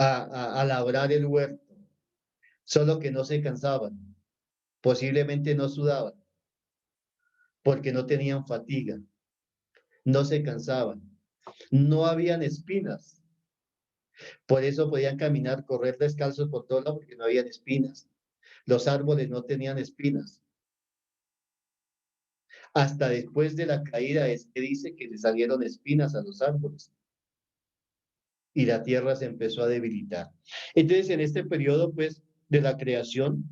Speaker 1: A labrar el huerto. Solo que no se cansaban. Posiblemente no sudaban. Porque no tenían fatiga. No se cansaban. No habían espinas. Por eso podían caminar, correr descalzos por todo lado, porque no habían espinas. Los árboles no tenían espinas. Hasta después de la caída es que dice que le salieron espinas a los árboles. Y la tierra se empezó a debilitar. Entonces, en este periodo, pues, de la creación,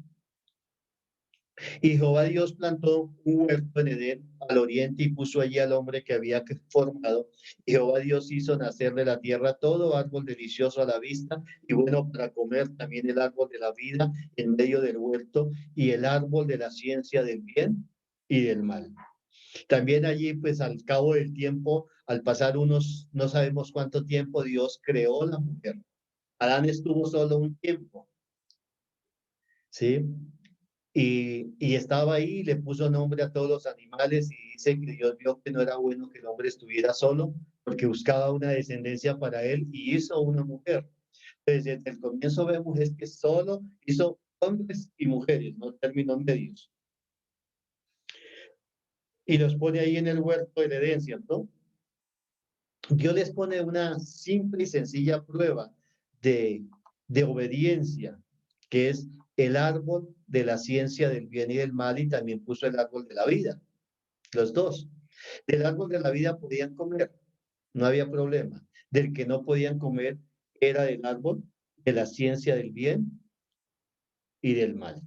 Speaker 1: y Jehová Dios plantó un huerto en Edén al oriente y puso allí al hombre que había formado. Y Jehová Dios hizo nacer de la tierra todo árbol delicioso a la vista y bueno para comer, también el árbol de la vida en medio del huerto y el árbol de la ciencia del bien y del mal. También allí, pues al cabo del tiempo, al pasar unos, no sabemos cuánto tiempo, Dios creó la mujer. Adán estuvo solo un tiempo, ¿sí? Y estaba ahí y le puso nombre a todos los animales y dice que Dios vio que no era bueno que el hombre estuviera solo porque buscaba una descendencia para él y hizo una mujer. Desde el comienzo vemos es que solo hizo hombres y mujeres, no términos medios. Y los pone ahí en el huerto del Edén, ¿cierto? Dios les pone una simple y sencilla prueba de obediencia, que es el árbol de la ciencia del bien y del mal, y también puso el árbol de la vida, los dos. Del árbol de la vida podían comer, no había problema. Del que no podían comer era del árbol de la ciencia del bien y del mal.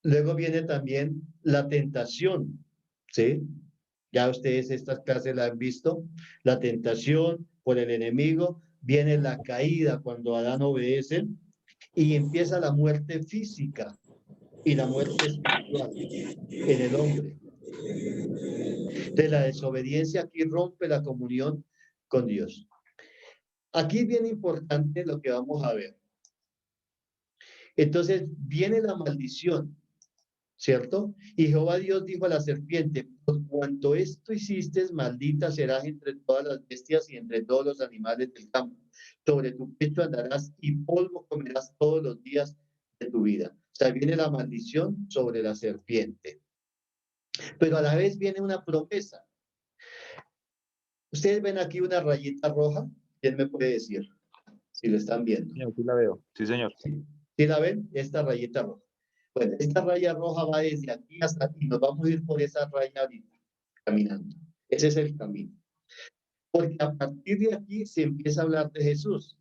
Speaker 1: Luego viene también la tentación, ¿sí? Ya ustedes estas clases la han visto, la tentación por el enemigo viene la caída cuando Adán obedece y empieza la muerte física y la muerte espiritual en el hombre. De la desobediencia aquí rompe la comunión con Dios. Aquí es bien importante lo que vamos a ver. Entonces viene la maldición, ¿cierto? Y Jehová Dios dijo a la serpiente, por cuanto esto hiciste, maldita serás entre todas las bestias y entre todos los animales del campo. Sobre tu pecho andarás y polvo comerás todos los días de tu vida. O sea, viene la maldición sobre la serpiente. Pero a la vez viene una promesa. Ustedes ven aquí una rayita roja. ¿Quién me puede decir? Si lo están viendo.
Speaker 4: Sí la veo. Sí, señor.
Speaker 1: ¿Sí la ven? Esta rayita roja. Bueno, esta raya roja va desde aquí hasta aquí. Nos vamos a ir por esa raya ahorita, caminando. Ese es el camino. Porque a partir de aquí se empieza a hablar de Jesús.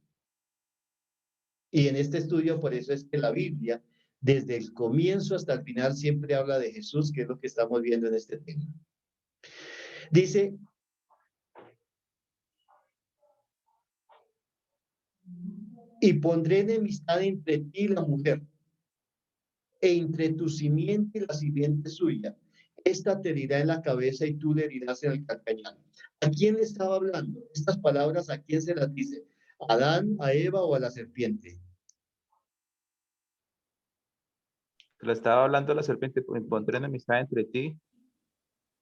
Speaker 1: Y en este estudio, por eso es que la Biblia, desde el comienzo hasta el final, siempre habla de Jesús, que es lo que estamos viendo en este tema. Dice, y pondré enemistad entre ti y la mujer, e entre tu simiente y la simiente suya. Esta te herirá en la cabeza y tú le herirás en el calcañar. ¿A quién le estaba hablando? Estas palabras, ¿a quién se las dice? ¿A Adán, a Eva o a la serpiente?
Speaker 4: Le estaba hablando a la serpiente, pondré enemistad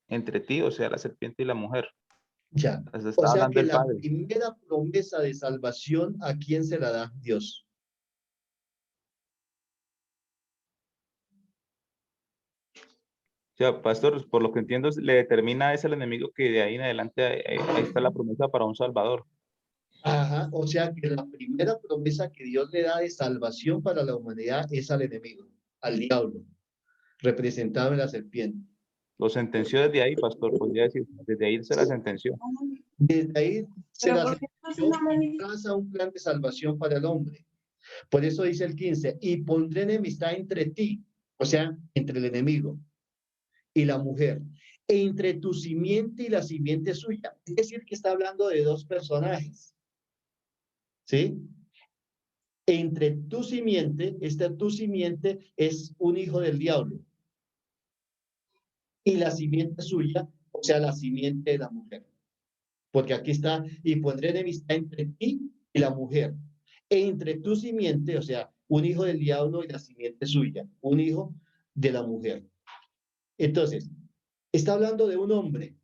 Speaker 4: entre ti, o sea, la serpiente y la mujer.
Speaker 1: Ya.
Speaker 4: Les
Speaker 1: O
Speaker 4: estaba
Speaker 1: sea
Speaker 4: hablando
Speaker 1: que
Speaker 4: el
Speaker 1: la
Speaker 4: Padre.
Speaker 1: primera promesa de salvación, ¿a quién se la da Dios?
Speaker 4: O sea, pastor, por lo que entiendo, le determina es el enemigo que de ahí en adelante ahí está la promesa para un Salvador.
Speaker 1: Ajá, o sea que la primera promesa que Dios le da de salvación para la humanidad es al enemigo, al diablo, representado en la serpiente.
Speaker 4: Lo sentenció desde ahí, pastor, podría decir. Desde ahí se la sentenció.
Speaker 1: Desde ahí se la sentenció y traza un plan de salvación para el hombre. Por eso dice el 15, y pondré enemistad entre ti, o sea, entre el enemigo y la mujer, e entre tu simiente y la simiente suya. Es decir, que está hablando de dos personajes. ¿Sí? Entre tu simiente, tu simiente es un hijo del diablo. Y la simiente suya, o sea, la simiente de la mujer. Porque aquí está, y pondré enemistad entre ti y la mujer. E entre tu simiente, o sea, un hijo del diablo y la simiente suya, un hijo de la mujer. Entonces, está hablando de un hombre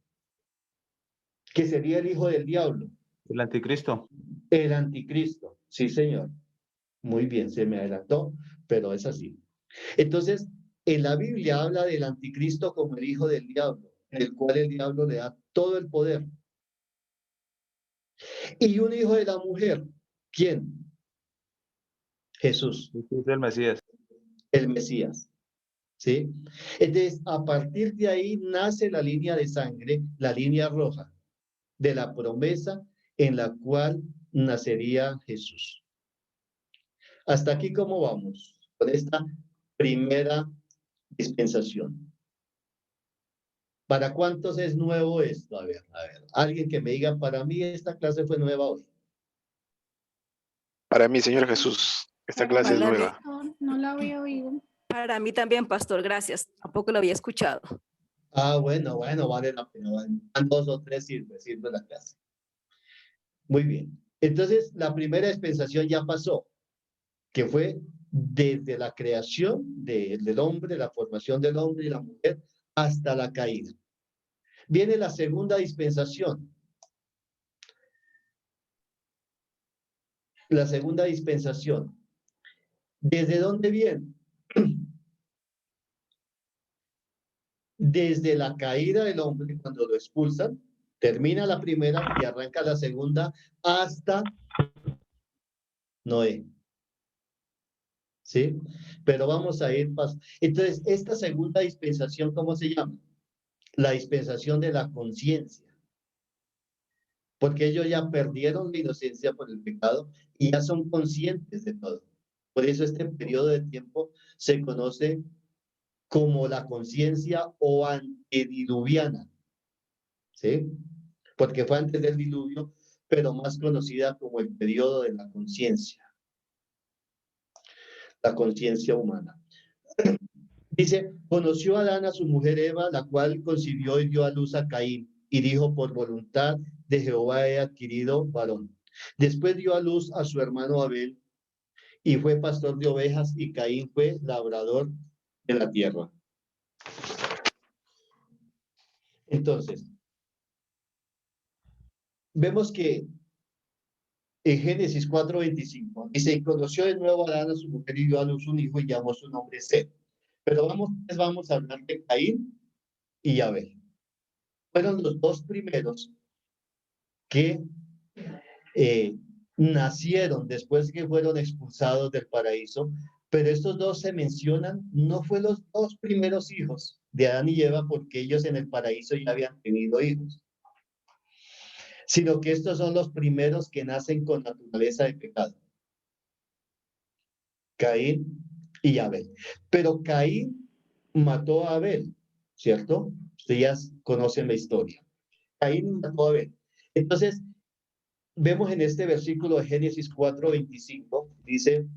Speaker 1: que sería el hijo del diablo.
Speaker 4: El anticristo.
Speaker 1: El anticristo, sí, señor. Muy bien, se me adelantó, pero es así. Entonces, en la Biblia habla del anticristo como el hijo del diablo, en el cual el diablo le da todo el poder. Y un hijo de la mujer, ¿quién? Jesús.
Speaker 4: Jesús el Mesías.
Speaker 1: El Mesías. ¿Sí? Entonces, a partir de ahí nace la línea de sangre, la línea roja, de la promesa en la cual nacería Jesús. Hasta aquí, ¿cómo vamos? Con esta primera dispensación. ¿Para cuántos es nuevo esto? A ver, alguien que me diga, para mí esta clase fue nueva hoy.
Speaker 8: Para mí, Señor Jesús, esta clase es nueva.
Speaker 3: No la había oído.
Speaker 9: Para mí también, pastor, gracias. Tampoco lo había escuchado.
Speaker 1: Ah, bueno, vale la pena. Van 2 o 3 sirve la clase. Muy bien. Entonces, la primera dispensación ya pasó, que fue desde la creación del hombre, la formación del hombre y la mujer, hasta la caída. Viene la segunda dispensación. La segunda dispensación. ¿Desde dónde viene? Desde la caída del hombre, cuando lo expulsan, termina la primera y arranca la segunda hasta Noé. ¿Sí? Pero vamos a ir paso. Entonces, esta segunda dispensación, ¿cómo se llama? La dispensación de la conciencia. Porque ellos ya perdieron la inocencia por el pecado y ya son conscientes de todo. Por eso este periodo de tiempo se conoce como la conciencia o antediluviana. ¿Sí? Porque fue antes del diluvio, pero más conocida como el periodo de la conciencia humana. Dice, conoció Adán a su mujer Eva, la cual concibió y dio a luz a Caín, y dijo, por voluntad de Jehová he adquirido varón. Después dio a luz a su hermano Abel, y fue pastor de ovejas, y Caín fue labrador de la tierra. Entonces, vemos que en Génesis 4:25 dice, y conoció de nuevo a Adán a su mujer y dio a luz un hijo y llamó su nombre Set. Pero vamos a hablar de Caín y Abel. Fueron los dos primeros que nacieron después que fueron expulsados del paraíso, pero estos dos se mencionan, no fue los dos primeros hijos de Adán y Eva porque ellos en el paraíso ya habían tenido hijos, sino que estos son los primeros que nacen con naturaleza de pecado. Caín y Abel. Pero Caín mató a Abel, ¿cierto? Ustedes ya conocen la historia. Caín mató a Abel. Entonces, vemos en este versículo de Génesis 4:25, dice,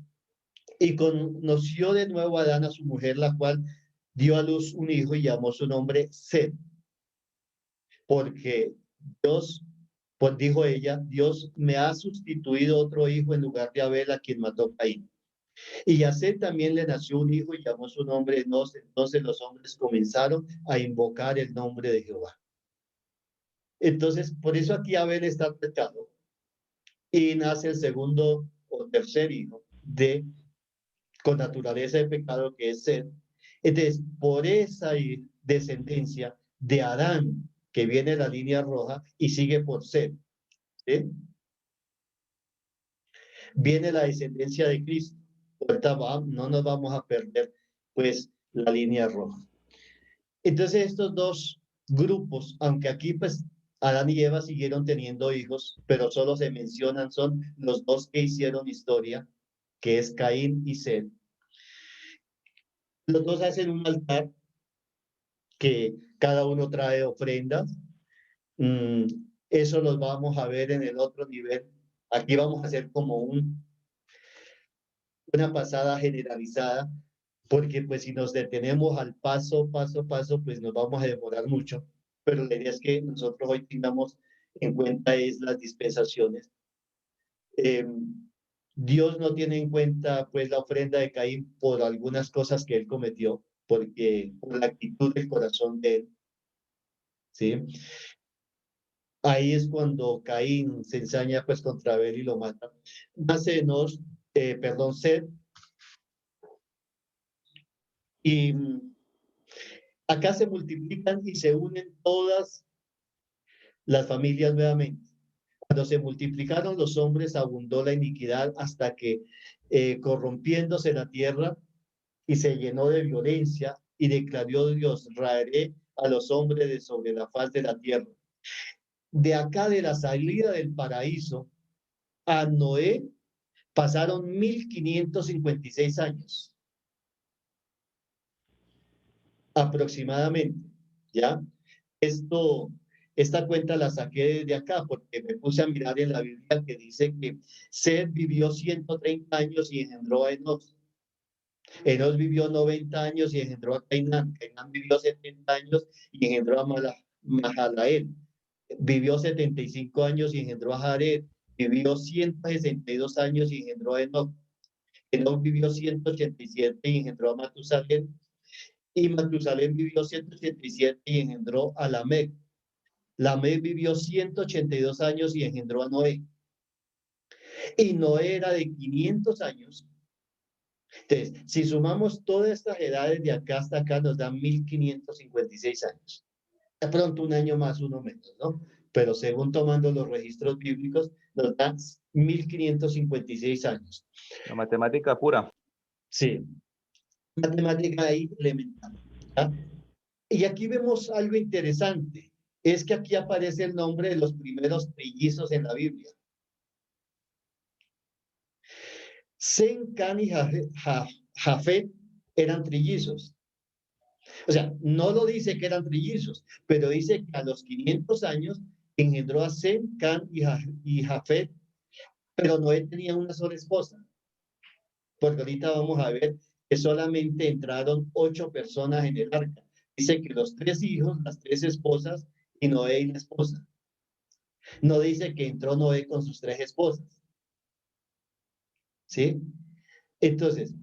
Speaker 1: y conoció de nuevo a Adán a su mujer, la cual dio a luz un hijo y llamó su nombre Set, porque Dios, pues dijo ella, Dios me ha sustituido otro hijo en lugar de Abel, a quien mató Caín. Y a Set también le nació un hijo y llamó su nombre Enos. Entonces los hombres comenzaron a invocar el nombre de Jehová. Entonces, por eso aquí Abel está pecado y nace el segundo o tercer hijo con naturaleza de pecado, que es Set. Entonces, por esa descendencia de Adán, que viene la línea roja y sigue por Set, ¿sí? Viene la descendencia de Cristo. Ahorita no nos vamos a perder, pues, la línea roja. Entonces, estos dos grupos, aunque aquí, pues, Adán y Eva siguieron teniendo hijos, pero solo se mencionan, son los dos que hicieron historia, que es Caín y Set. Los dos hacen un altar que cada uno trae ofrendas. Eso los vamos a ver en el otro nivel. Aquí vamos a hacer como una pasada generalizada, porque pues si nos detenemos al paso, pues nos vamos a demorar mucho. Pero la idea es que nosotros hoy tengamos en cuenta es las dispensaciones. Dios no tiene en cuenta pues la ofrenda de Caín por algunas cosas que él cometió, porque por la actitud del corazón de él, ¿sí? Ahí es cuando Caín se ensaña pues contra Abel y lo mata. Nace Enos, Set, y acá se multiplican y se unen todas las familias nuevamente. Cuando se multiplicaron los hombres, abundó la iniquidad hasta que, corrompiéndose la tierra y se llenó de violencia, y declaró Dios, raeré a los hombres de sobre la faz de la tierra. De acá, de la salida del paraíso a Noé, pasaron 1556 años. Aproximadamente, ¿ya? Esta cuenta la saqué de acá porque me puse a mirar en la Biblia que dice que Set vivió 130 años y engendró a Enos. Enos vivió 90 años y engendró a Cainán. Cainán vivió 70 años y engendró a Mahalael. Vivió 75 años y engendró a Jared. Vivió 162 años y engendró a Enoc. Enoc vivió 187 y engendró a Matusalén. Y Matusalén vivió 187 y engendró a Lamec. Lamec vivió 182 años y engendró a Noé. Y Noé era de 500 años. Entonces, si sumamos todas estas edades de acá hasta acá, nos dan 1556 años. De pronto un año más, uno menos, ¿no? Pero según tomando los registros bíblicos, nos dan 1556 años.
Speaker 4: La matemática pura.
Speaker 1: Sí. Matemática ahí elemental. ¿Ya? Y aquí vemos algo interesante. Es que aquí aparece el nombre de los primeros trillizos en la Biblia. Sem, Can y Jafet eran trillizos. O sea, no lo dice que eran trillizos, pero dice que a los 500 años engendró a Sem, Can y Jafet, pero Noé tenía una sola esposa. Porque ahorita vamos a ver que solamente entraron 8 personas en el arca. Dice que los 3 hijos, las 3 esposas y Noé y la esposa. No dice que entró Noé con sus 3 esposas. ¿Sí? Entonces,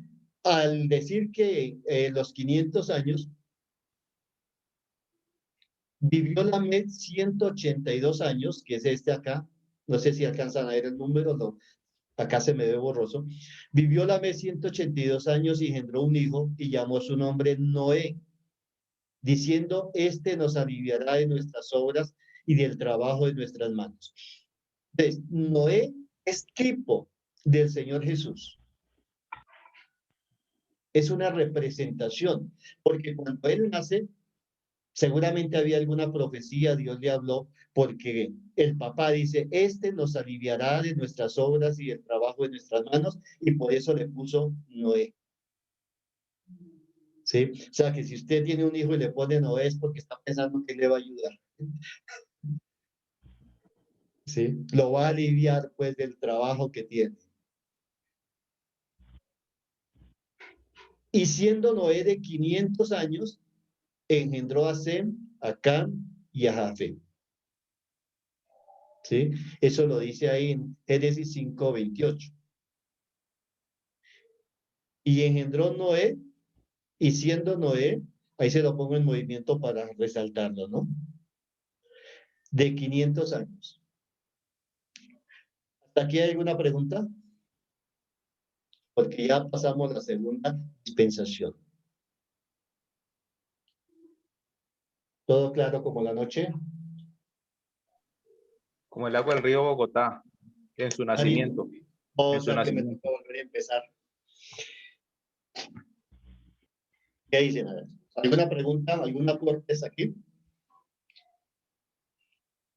Speaker 1: al decir que los 500 años, vivió Lamec 182 años, que es este acá. No sé si alcanzan a ver el número, no. Acá se me ve borroso. Vivió Lamec 182 años y engendró un hijo y llamó su nombre Noé, diciendo, este nos aliviará de nuestras obras y del trabajo de nuestras manos. Entonces, Noé es tipo del Señor Jesús. Es una representación, porque cuando él nace, seguramente había alguna profecía, Dios le habló, porque el papá dice, este nos aliviará de nuestras obras y del trabajo de nuestras manos, y por eso le puso Noé. ¿Sí? O sea, que si usted tiene un hijo y le pone Noé es porque está pensando que le va a ayudar. ¿Sí? Lo va a aliviar, pues, del trabajo que tiene. Y siendo Noé de 500 años, engendró a Sem, a Cam y a Jafet. ¿Sí? Eso lo dice ahí en Génesis 5:28. Y engendró Noé, y siendo Noé, ahí se lo pongo en movimiento para resaltarlo, ¿no? De 500 años. ¿Hasta aquí hay alguna pregunta? Porque ya pasamos la segunda dispensación. ¿Todo claro como la noche?
Speaker 4: Como el agua del río Bogotá, en su nacimiento.
Speaker 1: O
Speaker 4: En su
Speaker 1: sea que me
Speaker 4: nacimiento.
Speaker 1: toca volver a empezar. ¿Qué dicen? ¿Alguna pregunta? ¿Algún aporte aquí?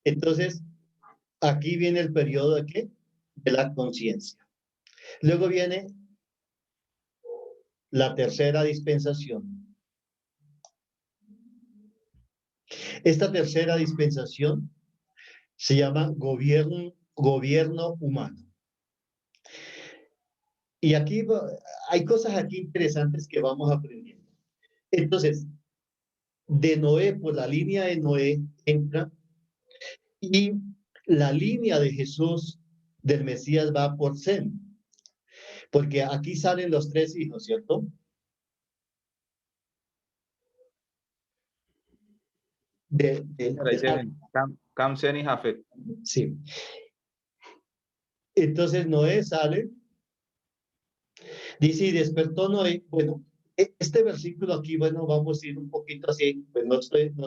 Speaker 1: Entonces, aquí viene el periodo de ¿qué? De la conciencia. Luego viene la tercera dispensación. Esta tercera dispensación se llama gobierno humano. Y aquí hay cosas aquí interesantes que vamos aprendiendo. Entonces, de Noé, por la línea de Noé entra, y la línea de Jesús, del Mesías, va por Sem. Porque aquí salen los 3 hijos, ¿cierto?
Speaker 4: Cam, Sem y Jafet.
Speaker 1: Sí. Entonces Noé sale, dice, y despertó Noé. Bueno, este versículo aquí, bueno, vamos a ir un poquito así, pues no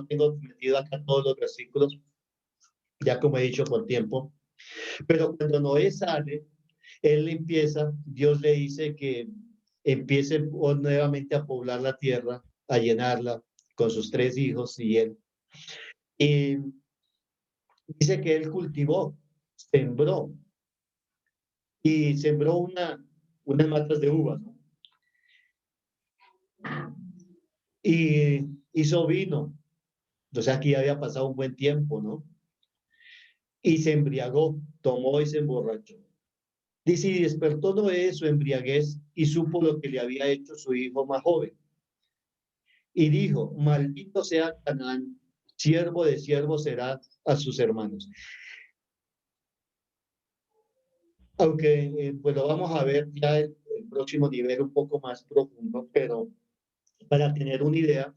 Speaker 1: tengo metido acá todos los versículos, ya como he dicho por tiempo, pero cuando Noé sale, él empieza, Dios le dice que empiece nuevamente a poblar la tierra, a llenarla con sus 3 hijos y él. Y dice que él cultivó, sembró, y sembró unas matas de uvas, ¿no? Y hizo vino. O sea, aquí había pasado un buen tiempo, ¿no? Y se embriagó, tomó y se emborrachó. Dice, y despertó Noé de su embriaguez y supo lo que le había hecho su hijo más joven. Y dijo, maldito sea Canaán, siervo de siervos será a sus hermanos. Aunque pues lo vamos a ver ya el próximo nivel un poco más profundo, pero para tener una idea,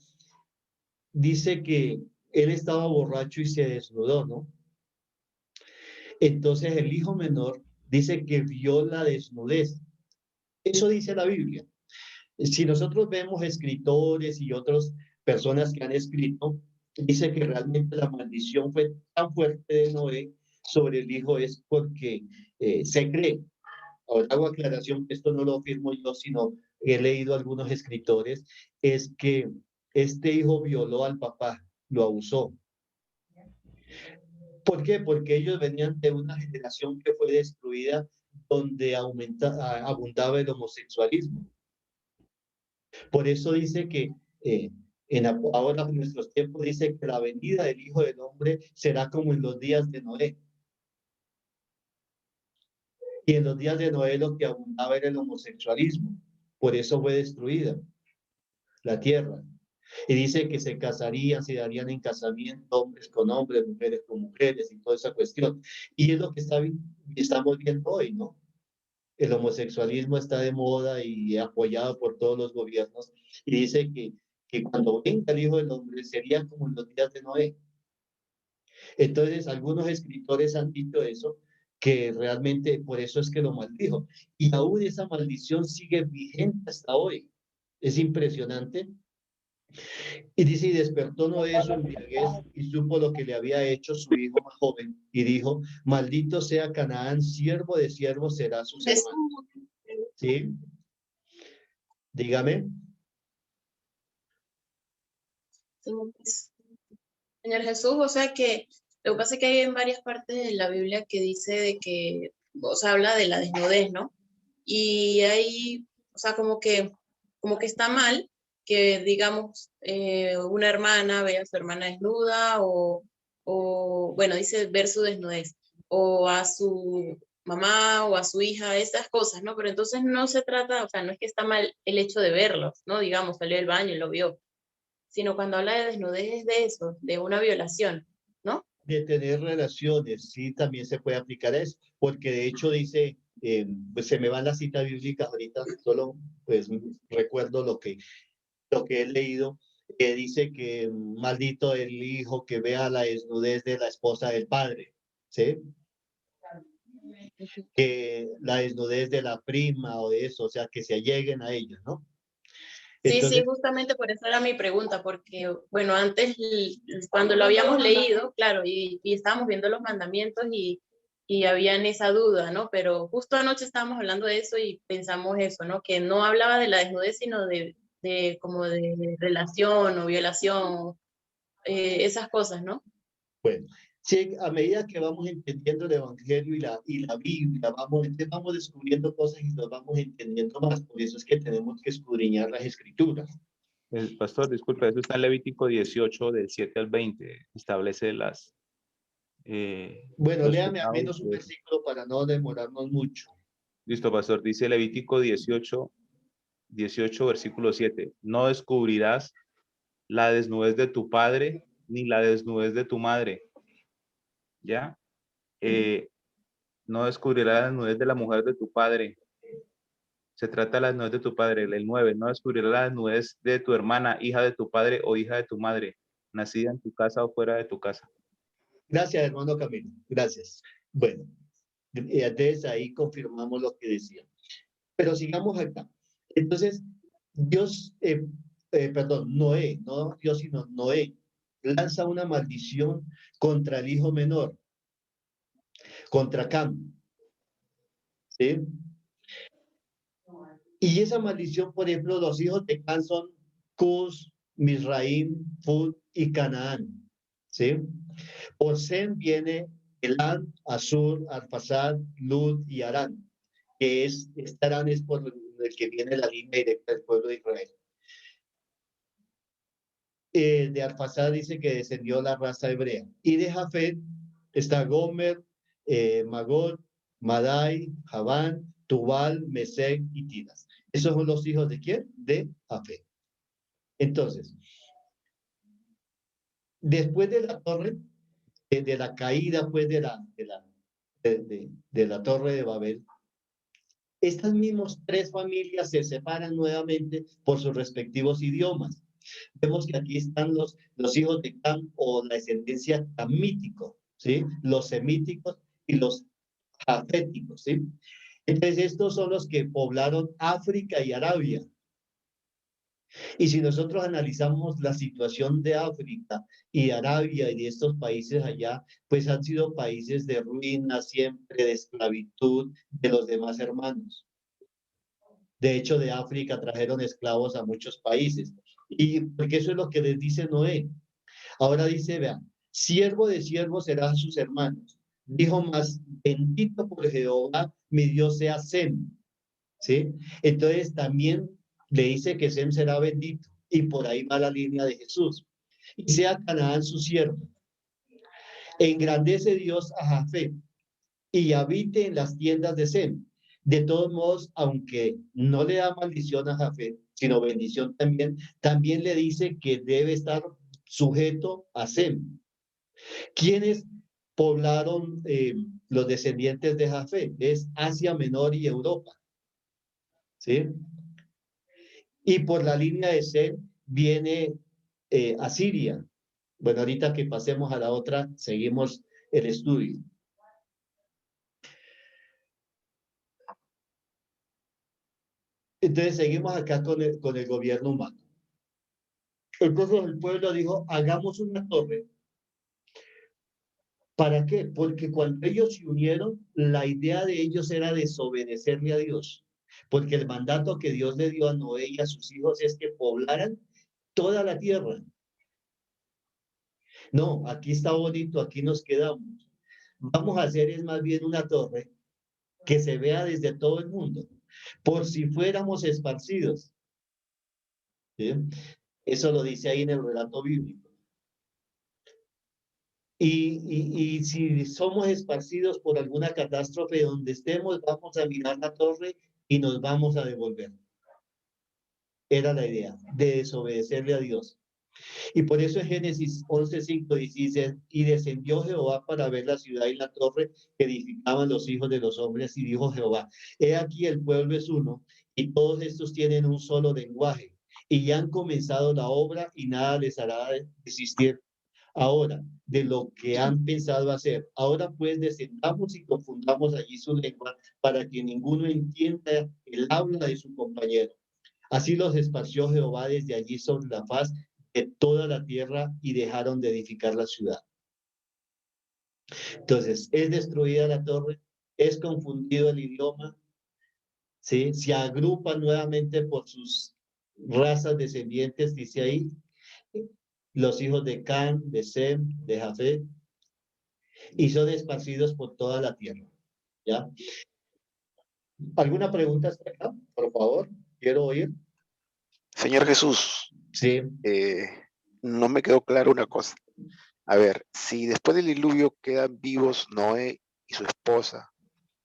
Speaker 1: dice que él estaba borracho y se desnudó, ¿no? Entonces el hijo menor dice que vio la desnudez. Eso dice la Biblia. Si nosotros vemos escritores y otras personas que han escrito, dice que realmente la maldición fue tan fuerte de Noé sobre el hijo es porque se cree. Ahora hago aclaración, esto no lo afirmo yo, sino he leído algunos escritores, es que este hijo violó al papá, lo abusó. ¿Por qué? Porque ellos venían de una generación que fue destruida donde abundaba el homosexualismo. Por eso dice que ahora en nuestros tiempos dice que la venida del Hijo del Hombre será como en los días de Noé. Y en los días de Noé lo que abundaba era el homosexualismo. Por eso fue destruida la tierra. Y dice que se casarían, se darían en casamiento hombres con hombres, mujeres con mujeres y toda esa cuestión. Y es lo que estamos viendo hoy, ¿no? El homosexualismo está de moda y apoyado por todos los gobiernos. Y dice que cuando venga el Hijo del Hombre sería como en los días de Noé. Entonces, algunos escritores han dicho eso, que realmente por eso es que lo maldijo. Y aún esa maldición sigue vigente hasta hoy. Es impresionante. Y dice, y despertó Noé de su embriaguez y supo lo que le había hecho su hijo más joven. Y dijo, maldito sea Canaán, siervo de siervos será sus hermanos. ¿Sí? Dígame.
Speaker 10: Señor Jesús, o sea que lo que pasa es que hay en varias partes de la Biblia que dice de que, o sea, habla de la desnudez, ¿no? Y hay, o sea, como que está mal que, digamos, una hermana vea a su hermana desnuda o, bueno, dice ver su desnudez, o a su mamá o a su hija, estas cosas, ¿no? Pero entonces no se trata, o sea, no es que está mal el hecho de verlos, ¿no? Digamos, salió del baño y lo vio, sino cuando habla de desnudez es de eso, de una violación, ¿no?
Speaker 1: De tener relaciones, sí, también se puede aplicar eso, porque de hecho dice, pues se me van las citas bíblicas ahorita, solo pues recuerdo lo que he leído, que dice que maldito el hijo que vea la desnudez de la esposa del padre, ¿sí? Que la desnudez de la prima o de eso, o sea, que se alleguen a ellos, ¿no?
Speaker 10: Entonces, sí, justamente por eso era mi pregunta, porque, bueno, antes, cuando lo habíamos leído, claro, y estábamos viendo los mandamientos y habían esa duda, ¿no? Pero justo anoche estábamos hablando de eso y pensamos eso, ¿no? Que no hablaba de la desnudez, sino de como de relación o violación, esas cosas, ¿no?
Speaker 1: Bueno, sí, a medida que vamos entendiendo el Evangelio y la Biblia, vamos descubriendo cosas y nos vamos entendiendo más. Por eso es que tenemos que escudriñar las Escrituras.
Speaker 4: Pastor, disculpe, eso está en Levítico 18, del 7 al 20. Establece las...
Speaker 1: bueno, léame al menos un versículo para no demorarnos mucho.
Speaker 4: Listo, pastor. Dice Levítico 18, versículo 7. No descubrirás la desnudez de tu padre ni la desnudez de tu madre. ¿Ya? No descubrirás la desnudez de la mujer de tu padre. Se trata de la desnudez de tu padre. El 9. No descubrirás la desnudez de tu hermana, hija de tu padre o hija de tu madre, nacida en tu casa o fuera de tu casa.
Speaker 1: Gracias, hermano Camilo. Gracias. Bueno, desde ahí confirmamos lo que decía. Pero sigamos acá. Entonces, Noé, no Dios, sino Noé, lanza una maldición contra el hijo menor, contra Cam. ¿Sí? Y esa maldición, por ejemplo, los hijos de Cam son Cus, Misraim, Fud y Canaán. ¿Sí? Por Sem viene Elam, Asur, Arphaxad, Lud y Arán, que Arán es por el que viene la línea directa del pueblo de Israel. De Arphaxad dice que descendió la raza hebrea. Y de Jafet está Gomer, Magod, Madai, Javán, Tubal, Mesec y Tiras. Esos son los hijos de ¿quién? De Jafet. Entonces, después de la torre, de la caída pues de la torre de Babel, estas mismas tres familias se separan nuevamente por sus respectivos idiomas. Vemos que aquí están los hijos de Cam o la descendencia camítico, ¿sí? Los semíticos y los jaféticos, ¿sí? Entonces estos son los que poblaron África y Arabia. Y si nosotros analizamos la situación de África y Arabia y de estos países allá, pues han sido países de ruina siempre, de esclavitud de los demás hermanos. De hecho, de África trajeron esclavos a muchos países. Y porque eso es lo que les dice Noé. Ahora dice, vean, siervo de siervos serán sus hermanos. Dijo más, bendito por Jehová, mi Dios sea Sem. ¿Sí? Entonces también le dice que Sem será bendito. y por ahí va la línea de Jesús. Y sea Canaán su siervo. Engrandece Dios a Jafet y habite en las tiendas de Sem. De todos modos, aunque no le da maldición a Jafet, sino bendición también, también le dice que debe estar sujeto a Sem. ¿Quiénes poblaron los descendientes de Jafet? Es Asia Menor y Europa. ¿Sí? Y por la línea de Sem viene Asiria. Bueno, ahorita que pasemos a la otra, seguimos el estudio. Entonces seguimos acá con el gobierno humano. Entonces el pueblo dijo, hagamos una torre. ¿Para qué? Porque cuando ellos se unieron, la idea de ellos era desobedecerle a Dios. Porque el mandato que Dios le dio a Noé y a sus hijos es que poblaran toda la tierra. No, aquí está bonito, aquí nos quedamos. Vamos a hacer es más bien una torre que se vea desde todo el mundo, por si fuéramos esparcidos. ¿Sí? Eso lo dice ahí en el relato bíblico. Y si somos esparcidos por alguna catástrofe donde estemos, vamos a mirar la torre y nos vamos a devolver. Era la idea, de desobedecerle a Dios. Y por eso en Génesis 11:5 dice, y descendió Jehová para ver la ciudad y la torre que edificaban los hijos de los hombres, y dijo Jehová, he aquí el pueblo es uno, y todos estos tienen un solo lenguaje, y ya han comenzado la obra, y nada les hará desistir ahora de lo que han pensado hacer. Ahora pues descendamos y confundamos allí su lengua, para que ninguno entienda el habla de su compañero. Así los esparció Jehová desde allí sobre la faz de toda la tierra, y dejaron de edificar la ciudad. Entonces, es destruida la torre, es confundido el idioma, ¿sí? Se agrupan nuevamente por sus razas descendientes, dice ahí, los hijos de Can, de Sem, de Jafet, y son esparcidos por toda la tierra. ¿Ya? ¿Alguna pregunta hasta acá? Por favor, quiero oír.
Speaker 8: Señor Jesús,
Speaker 1: Sí.
Speaker 8: no me quedó claro una cosa. A ver, si después del diluvio quedan vivos Noé y su esposa,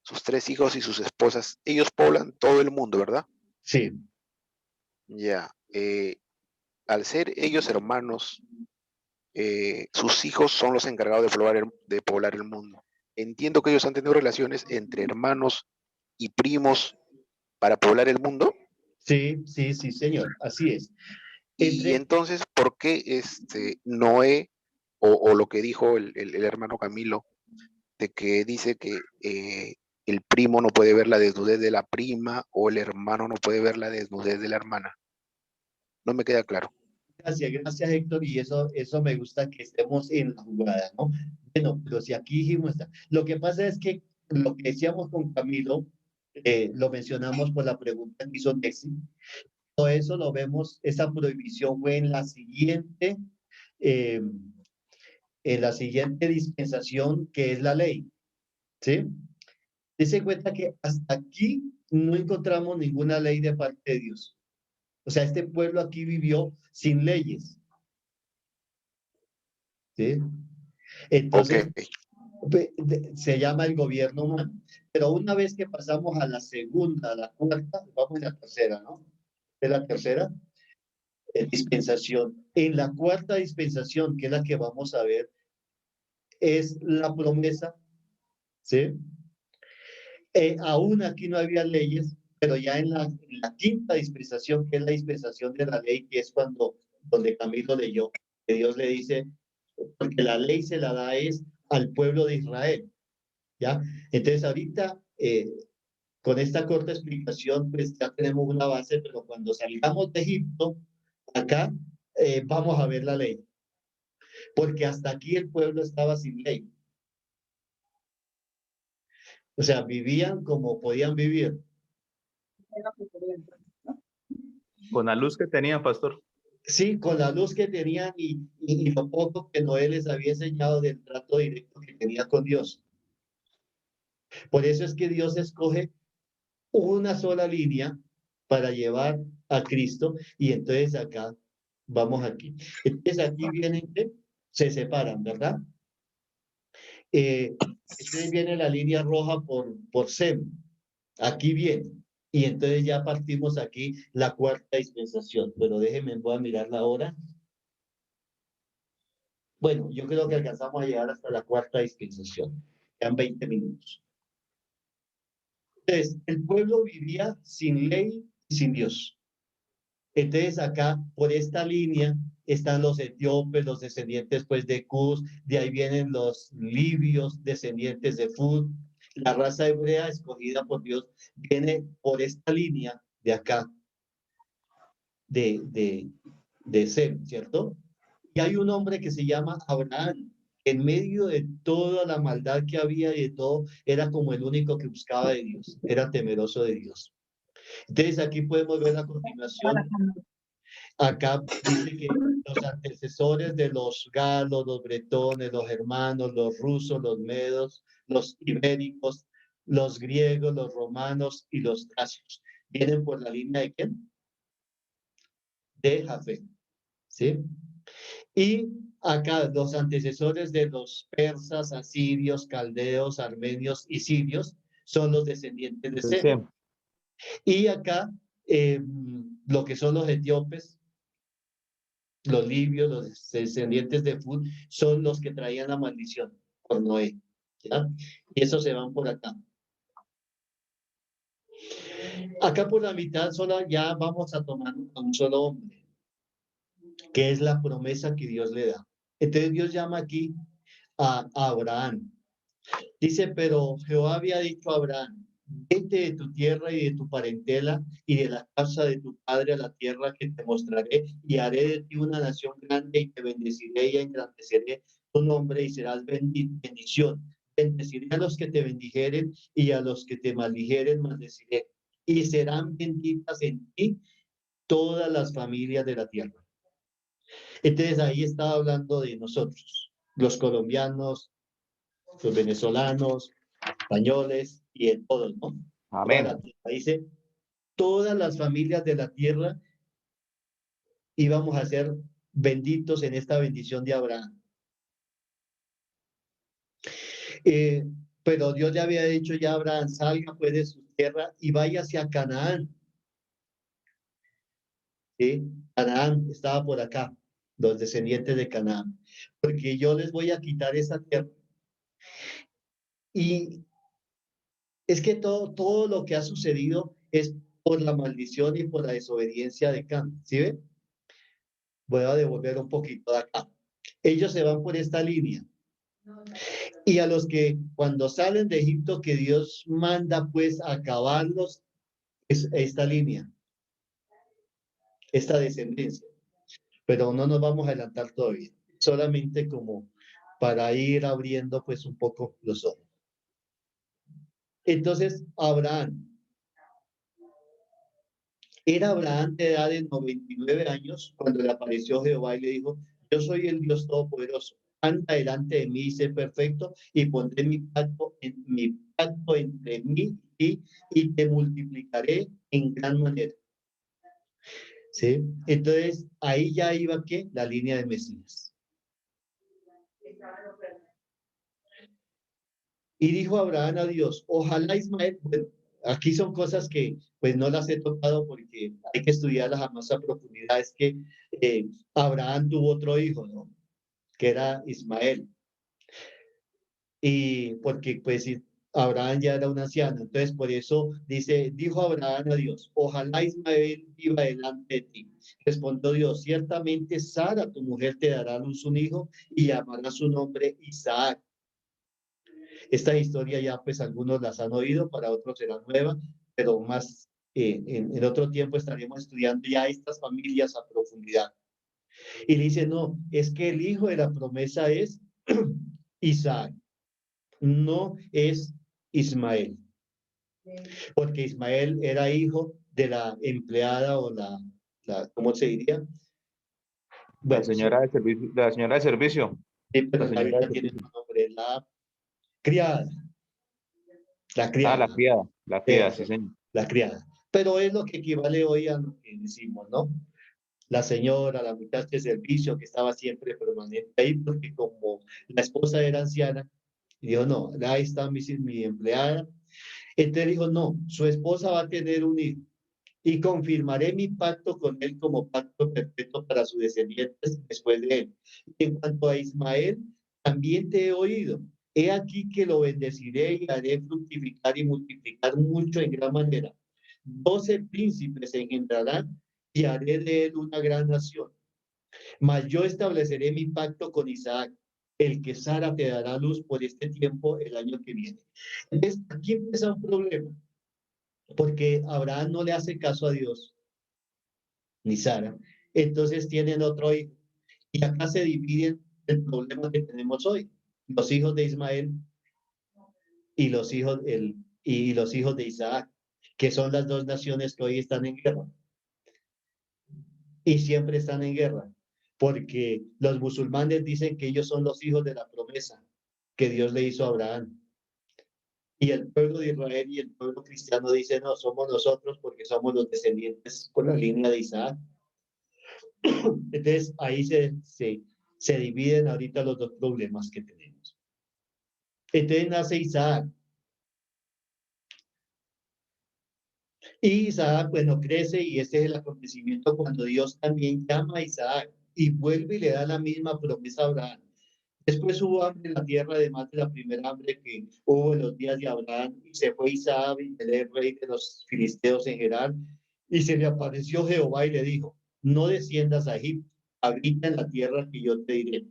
Speaker 8: sus 3 hijos y sus esposas, ellos poblan todo el mundo, ¿verdad?
Speaker 1: Sí.
Speaker 8: Ya. Al ser ellos hermanos, sus hijos son los encargados de poblar el mundo. Entiendo que ellos han tenido relaciones entre hermanos y primos para poblar el mundo.
Speaker 1: Sí, sí, sí, señor, así es.
Speaker 8: Y entonces, ¿por qué Noé, o lo que dijo el hermano Camilo, de que dice que el primo no puede ver la desnudez de la prima o el hermano no puede ver la desnudez de la hermana? No me queda claro.
Speaker 1: Gracias, Héctor, y eso me gusta que estemos en la jugada, ¿no? Bueno, pero si aquí dijimos, lo que pasa es que lo que decíamos con Camilo, lo mencionamos por la pregunta que hizo Nexi, todo eso lo vemos, esa prohibición fue en la siguiente dispensación, que es la ley, ¿sí? Dese cuenta que hasta aquí no encontramos ninguna ley de parte de Dios. O sea, este pueblo aquí vivió sin leyes. ¿Sí? Entonces, se llama el gobierno humano. Pero una vez que pasamos a la segunda, a la cuarta, vamos a la tercera, ¿no? Es la tercera dispensación. En la cuarta dispensación, que es la que vamos a ver, es la promesa, ¿sí? Aún aquí no había leyes, pero ya en la quinta dispensación, que es la dispensación de la ley, que es donde Camilo leyó, que Dios le dice, porque la ley se la da es al pueblo de Israel, ¿ya? Entonces ahorita, con esta corta explicación, pues ya tenemos una base, pero cuando salgamos de Egipto, acá vamos a ver la ley, porque hasta aquí el pueblo estaba sin ley. O sea, vivían como podían vivir.
Speaker 4: Con la luz que tenían, pastor.
Speaker 1: Sí, con la luz que tenían y lo poco que Noé les había enseñado del trato directo que tenía con Dios. Por eso es que Dios escoge una sola línea para llevar a Cristo, y entonces acá Vamos aquí. Entonces aquí vienen, se separan, ¿verdad? Entonces viene la línea roja por Sem. Aquí viene. Y entonces ya partimos aquí la cuarta dispensación. Pero déjenme, voy a mirar la hora. Bueno, yo creo que alcanzamos a llegar hasta la cuarta dispensación. Quedan 20 minutos. Entonces, el pueblo vivía sin ley y sin Dios. Entonces, acá, por esta línea, están los etíopes, los descendientes pues de Cus, de ahí vienen los libios, descendientes de Fud. La raza hebrea escogida por Dios viene por esta línea de acá, de Sem, ¿cierto? Y hay un hombre que se llama Abraham. En medio de toda la maldad que había y de todo, era como el único que buscaba de Dios, era temeroso de Dios. Entonces aquí podemos ver a continuación, acá dice que los antecesores de los galos, los bretones, los germanos, los rusos, los medos, los ibéricos, los griegos, los romanos y los tracios, vienen por la línea de ¿quién? De Jafet, ¿sí? Y acá los antecesores de los persas, asirios, caldeos, armenios y sirios son los descendientes de Sem. Y acá lo que son los etíopes, los libios, los descendientes de Fud, son los que traían la maldición por Noé. ¿Ya? Y esos se van por acá. Acá por la mitad solo ya vamos a tomar a un solo hombre, que es la promesa que Dios le da. Entonces Dios llama aquí a Abraham. Dice, pero Jehová había dicho a Abraham, vete de tu tierra y de tu parentela y de la casa de tu padre a la tierra que te mostraré y haré de ti una nación grande y te bendeciré y engrandeceré tu nombre y serás bendición. Bendeciré a los que te bendijeren y a los que te maldijeren maldeciré. Y serán benditas en ti todas las familias de la tierra. Entonces ahí estaba hablando de nosotros, los colombianos, los venezolanos, españoles y en todos, ¿no?
Speaker 11: Amén.
Speaker 1: Dice, todas las familias de la tierra íbamos a ser benditos en esta bendición de Abraham. Pero Dios le había dicho ya a Abraham, salga pues de su tierra y vaya hacia Canaán. ¿Sí? Canaán estaba por acá, los descendientes de Canaán, porque yo les voy a quitar esa tierra. Y es que todo lo que ha sucedido es por la maldición y por la desobediencia de Cam. ¿Sí ven? Voy a devolver un poquito de acá. Ellos se van por esta línea. Y a los que cuando salen de Egipto, que Dios manda pues a acabarlos, es esta línea, esta descendencia. Pero no nos vamos a adelantar todavía. Solamente como para ir abriendo pues un poco los ojos. Entonces, Abraham. Era Abraham de edad de 99 años cuando le apareció Jehová y le dijo, yo soy el Dios Todopoderoso, anda delante de mí y sé perfecto y pondré mi pacto entre mí y te multiplicaré en gran manera. ¿Sí? Entonces, ahí ya iba ¿qué? La línea de Mesías. Y dijo Abraham a Dios, ojalá Ismael, bueno, aquí son cosas que pues no las he tocado porque hay que estudiarlas a más a profundidad, es que Abraham tuvo otro hijo, ¿no? Que era Ismael. Y porque pues Abraham ya era un anciano, entonces por eso dijo Abraham a Dios, ojalá Ismael viva delante de ti. Respondió Dios, ciertamente Sara, tu mujer, te dará a luz un hijo y llamará su nombre Isaac. Esta historia ya pues algunos las han oído, para otros será nueva, pero más en otro tiempo estaremos estudiando ya estas familias a profundidad. Y dice, no, es que el hijo de la promesa es Isaac, no es Ismael. Porque Ismael era hijo de la empleada o la ¿cómo se diría?
Speaker 11: Bueno, la señora de servicio. La señora de servicio.
Speaker 1: Sí, pero la Biblia tiene un nombre, la criada. La criada.
Speaker 11: Ah, la criada, sí, señor.
Speaker 1: La criada. Pero es lo que equivale hoy a lo que decimos, ¿no? la señora, la muchacha de servicio que estaba siempre permanente ahí, porque como la esposa era anciana, y dijo, no, ahí está mi empleada. Entonces dijo, no, su esposa va a tener un hijo y confirmaré mi pacto con él como pacto perpetuo para sus descendientes después de él. Y en cuanto a Ismael, también te he oído. He aquí que lo bendeciré y haré fructificar y multiplicar mucho en gran manera. 12 príncipes se engendrarán y haré de él una gran nación. Mas yo estableceré mi pacto con Isaac, el que Sara te dará luz por este tiempo el año que viene. Entonces, aquí empieza un problema, porque Abraham no le hace caso a Dios, ni Sara. Entonces tienen otro hijo. Y acá se dividen el problema que tenemos hoy. Los hijos de Ismael y los hijos de Isaac, que son las dos naciones que hoy están en guerra. Y siempre están en guerra, porque los musulmanes dicen que ellos son los hijos de la promesa que Dios le hizo a Abraham. Y el pueblo de Israel y el pueblo cristiano dicen, no, somos nosotros porque somos los descendientes por la línea de Isaac. Entonces, ahí se dividen ahorita los dos problemas que tenemos. Entonces nace Isaac. Y Isaac, bueno, crece y este es el acontecimiento cuando Dios también llama a Isaac y vuelve y le da la misma promesa a Abraham. Después hubo hambre en la tierra, además de la primera hambre que hubo en los días de Abraham, y se fue Isaac, y el rey de los filisteos en Gerar, y se le apareció Jehová y le dijo, no desciendas a Egipto, habita en la tierra que yo te diré.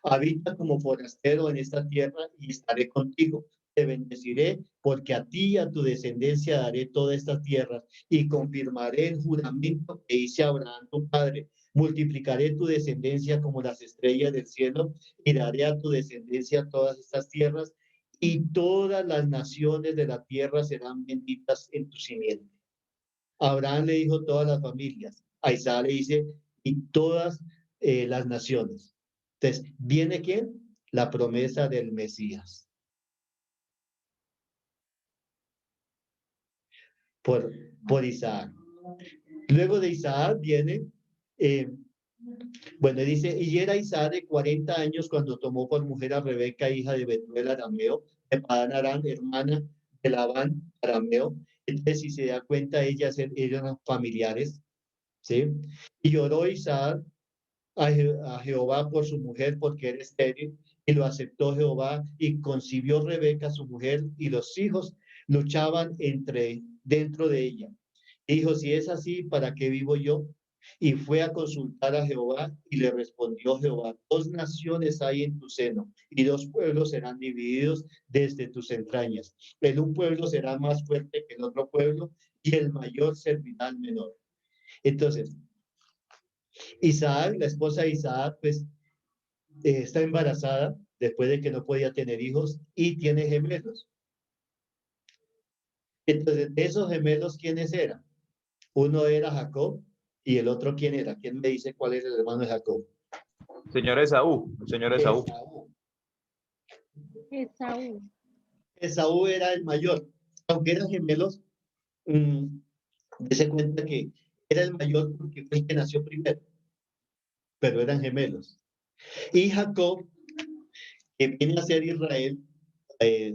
Speaker 1: Habita como forastero en esta tierra y estaré contigo. Te bendeciré porque a ti y a tu descendencia daré todas estas tierras y confirmaré el juramento que hice a Abraham tu padre. Multiplicaré tu descendencia como las estrellas del cielo y daré a tu descendencia todas estas tierras y todas las naciones de la tierra serán benditas en tu simiente. Abraham le dijo todas las familias, a Isaac le dice y todas las naciones. Entonces, ¿viene quién? La promesa del Mesías. Por Isaac. Luego de Isaac viene, bueno, dice, y era Isaac de 40 años cuando tomó por mujer a Rebeca, hija de Betuel arameo, de Padán Aram, hermana de Labán arameo. Entonces, si se da cuenta, ellas eran familiares, ¿sí? Y lloró Isaac a Jehová por su mujer porque era estéril, y lo aceptó Jehová, y concibió Rebeca su mujer, y los hijos luchaban dentro de ella. Dijo, si es así, ¿para qué vivo yo? Y fue a consultar a Jehová y le respondió Jehová, 2 naciones hay en tu seno y 2 pueblos serán divididos desde tus entrañas. El un pueblo será más fuerte que el otro pueblo y el mayor servirá al menor. Entonces, Isaac, la esposa de Isaac, pues está embarazada después de que no podía tener hijos y tiene gemelos. Entonces, de esos gemelos, ¿quiénes eran? Uno era Jacob y el otro, ¿quién era? ¿Quién me dice cuál es el hermano de Jacob?
Speaker 11: Señor Esaú, señor Esaú.
Speaker 1: Esaú era el mayor, aunque eran gemelos, dése cuenta que era el mayor porque fue el que nació primero, pero eran gemelos. Y Jacob, que viene a ser Israel,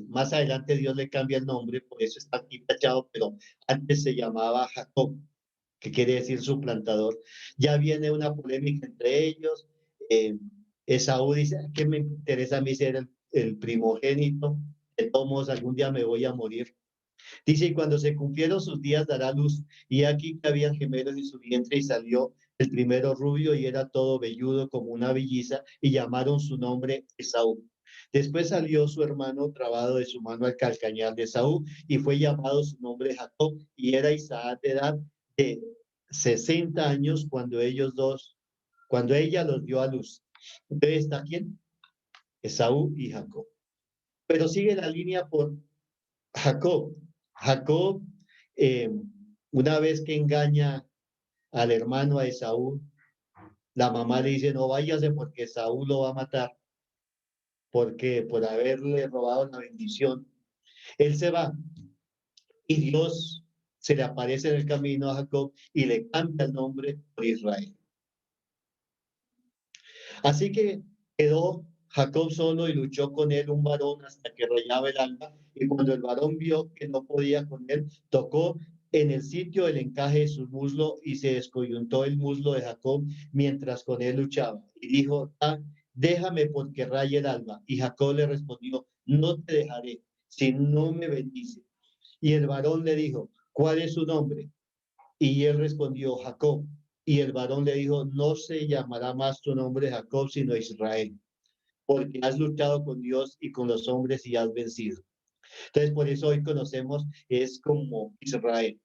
Speaker 1: más adelante Dios le cambia el nombre, por eso está aquí tachado, pero antes se llamaba Jacob, que quiere decir suplantador. Ya viene una polémica entre ellos. Esaú dice, ¿qué me interesa a mí ser el primogénito? De todos modos, algún día me voy a morir. Dice, y cuando se cumplieron sus días dará luz, y aquí que había gemelos en su vientre, y salió el primero rubio, y era todo velludo como una belliza, y llamaron su nombre Esaú. Después salió su hermano trabado de su mano al calcañar de Esaú, y fue llamado su nombre Jacob, y era Isaac de edad de 60 años cuando ella los dio a luz. Entonces, ¿está quién? Esaú y Jacob. Pero sigue la línea por Jacob. Jacob, una vez que engaña al hermano a Esaú, la mamá le dice, no váyase porque Esaú lo va a matar, porque por haberle robado la bendición. Él se va y Dios se le aparece en el camino a Jacob y le cambia el nombre por Israel. Así que quedó Jacob solo y luchó con él un varón hasta que rayaba el alba. Y cuando el varón vio que no podía con él, tocó en el sitio del encaje de su muslo y se descoyuntó el muslo de Jacob mientras con él luchaba. Y dijo, déjame porque raye el alba. Y Jacob le respondió, no te dejaré si no me bendice. Y el varón le dijo, ¿cuál es su nombre? Y él respondió, Jacob. Y el varón le dijo, no se llamará más tu nombre Jacob, sino Israel, porque has luchado con Dios y con los hombres y has vencido. Entonces, por eso hoy conocemos, es como Israel.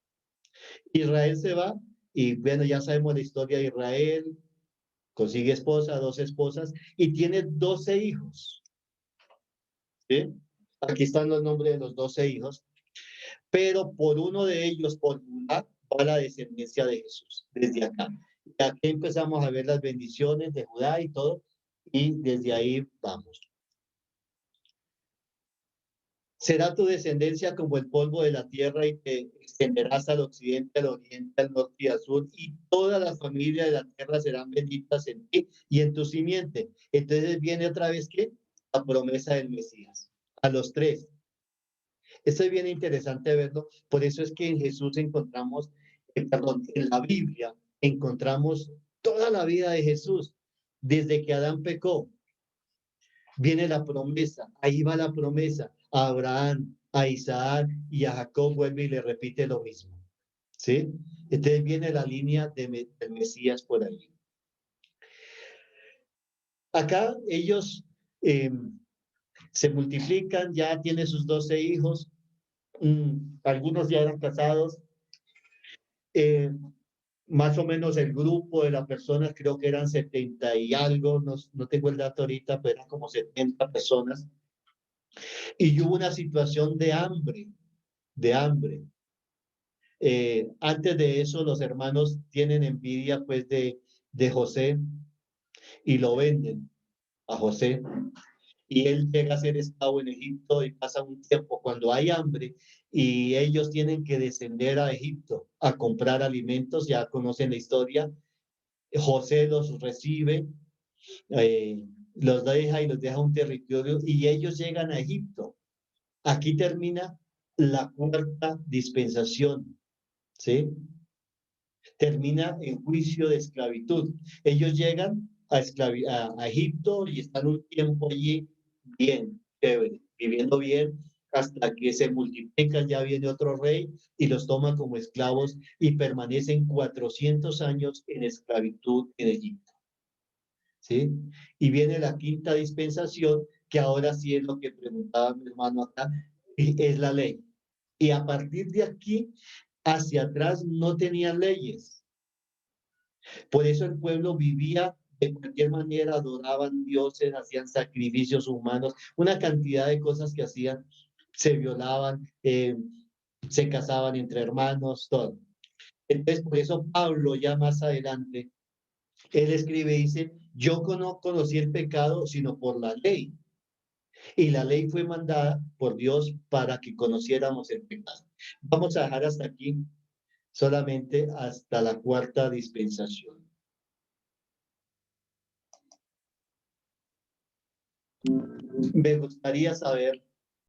Speaker 1: Israel se va y bueno, ya sabemos la historia de Israel, consigue esposa, 2 esposas y tiene 12 hijos. ¿Sí? Aquí están los nombres de los 12 hijos, pero por uno de ellos, por Judá, va la descendencia de Jesús, desde acá. Y aquí empezamos a ver las bendiciones de Judá y todo, y desde ahí vamos. Será tu descendencia como el polvo de la tierra y te extenderás al occidente, al oriente, al norte y al sur, y toda la familia de la tierra serán benditas en ti y en tu simiente. Entonces viene otra vez, ¿qué? La promesa del Mesías. A los 3. Esto es bien interesante verlo. Por eso es que en Jesús encontramos, perdón, en la Biblia encontramos toda la vida de Jesús. Desde que Adán pecó, viene la promesa. Ahí va la promesa. A Abraham, a Isaac y a Jacob vuelve y le repite lo mismo. ¿Sí? Entonces viene la línea del Mesías por ahí. Acá ellos se multiplican, ya tiene sus 12 hijos. Algunos ya eran casados. Más o menos el grupo de las personas, creo que eran 70 y algo, no tengo el dato ahorita, pero eran como 70 personas. Y hubo una situación de hambre, de hambre. Antes de eso, los hermanos tienen envidia pues de José y lo venden a José. Y él llega a ser esclavo en Egipto y pasa un tiempo cuando hay hambre y ellos tienen que descender a Egipto a comprar alimentos, ya conocen la historia. José los recibe, los deja y los deja un territorio y ellos llegan a Egipto. Aquí termina la 4ª dispensación, ¿sí? Termina en juicio de esclavitud. Ellos llegan a Egipto y están un tiempo allí bien, chévere, viviendo bien, hasta que se multiplican, ya viene otro rey y los toma como esclavos y permanecen 400 años en esclavitud en Egipto. ¿Sí? Y viene la 5ª dispensación, que ahora sí es lo que preguntaba mi hermano acá, y es la ley. Y a partir de aquí, hacia atrás no tenían leyes. Por eso el pueblo vivía de cualquier manera, adoraban dioses, hacían sacrificios humanos, una cantidad de cosas que hacían, se violaban, se casaban entre hermanos, todo. Entonces, por eso Pablo ya más adelante, él escribe y dice, yo no conocí el pecado sino por la ley. Y la ley fue mandada por Dios para que conociéramos el pecado. Vamos a dejar hasta aquí, solamente hasta la 4ª dispensación. Me gustaría saber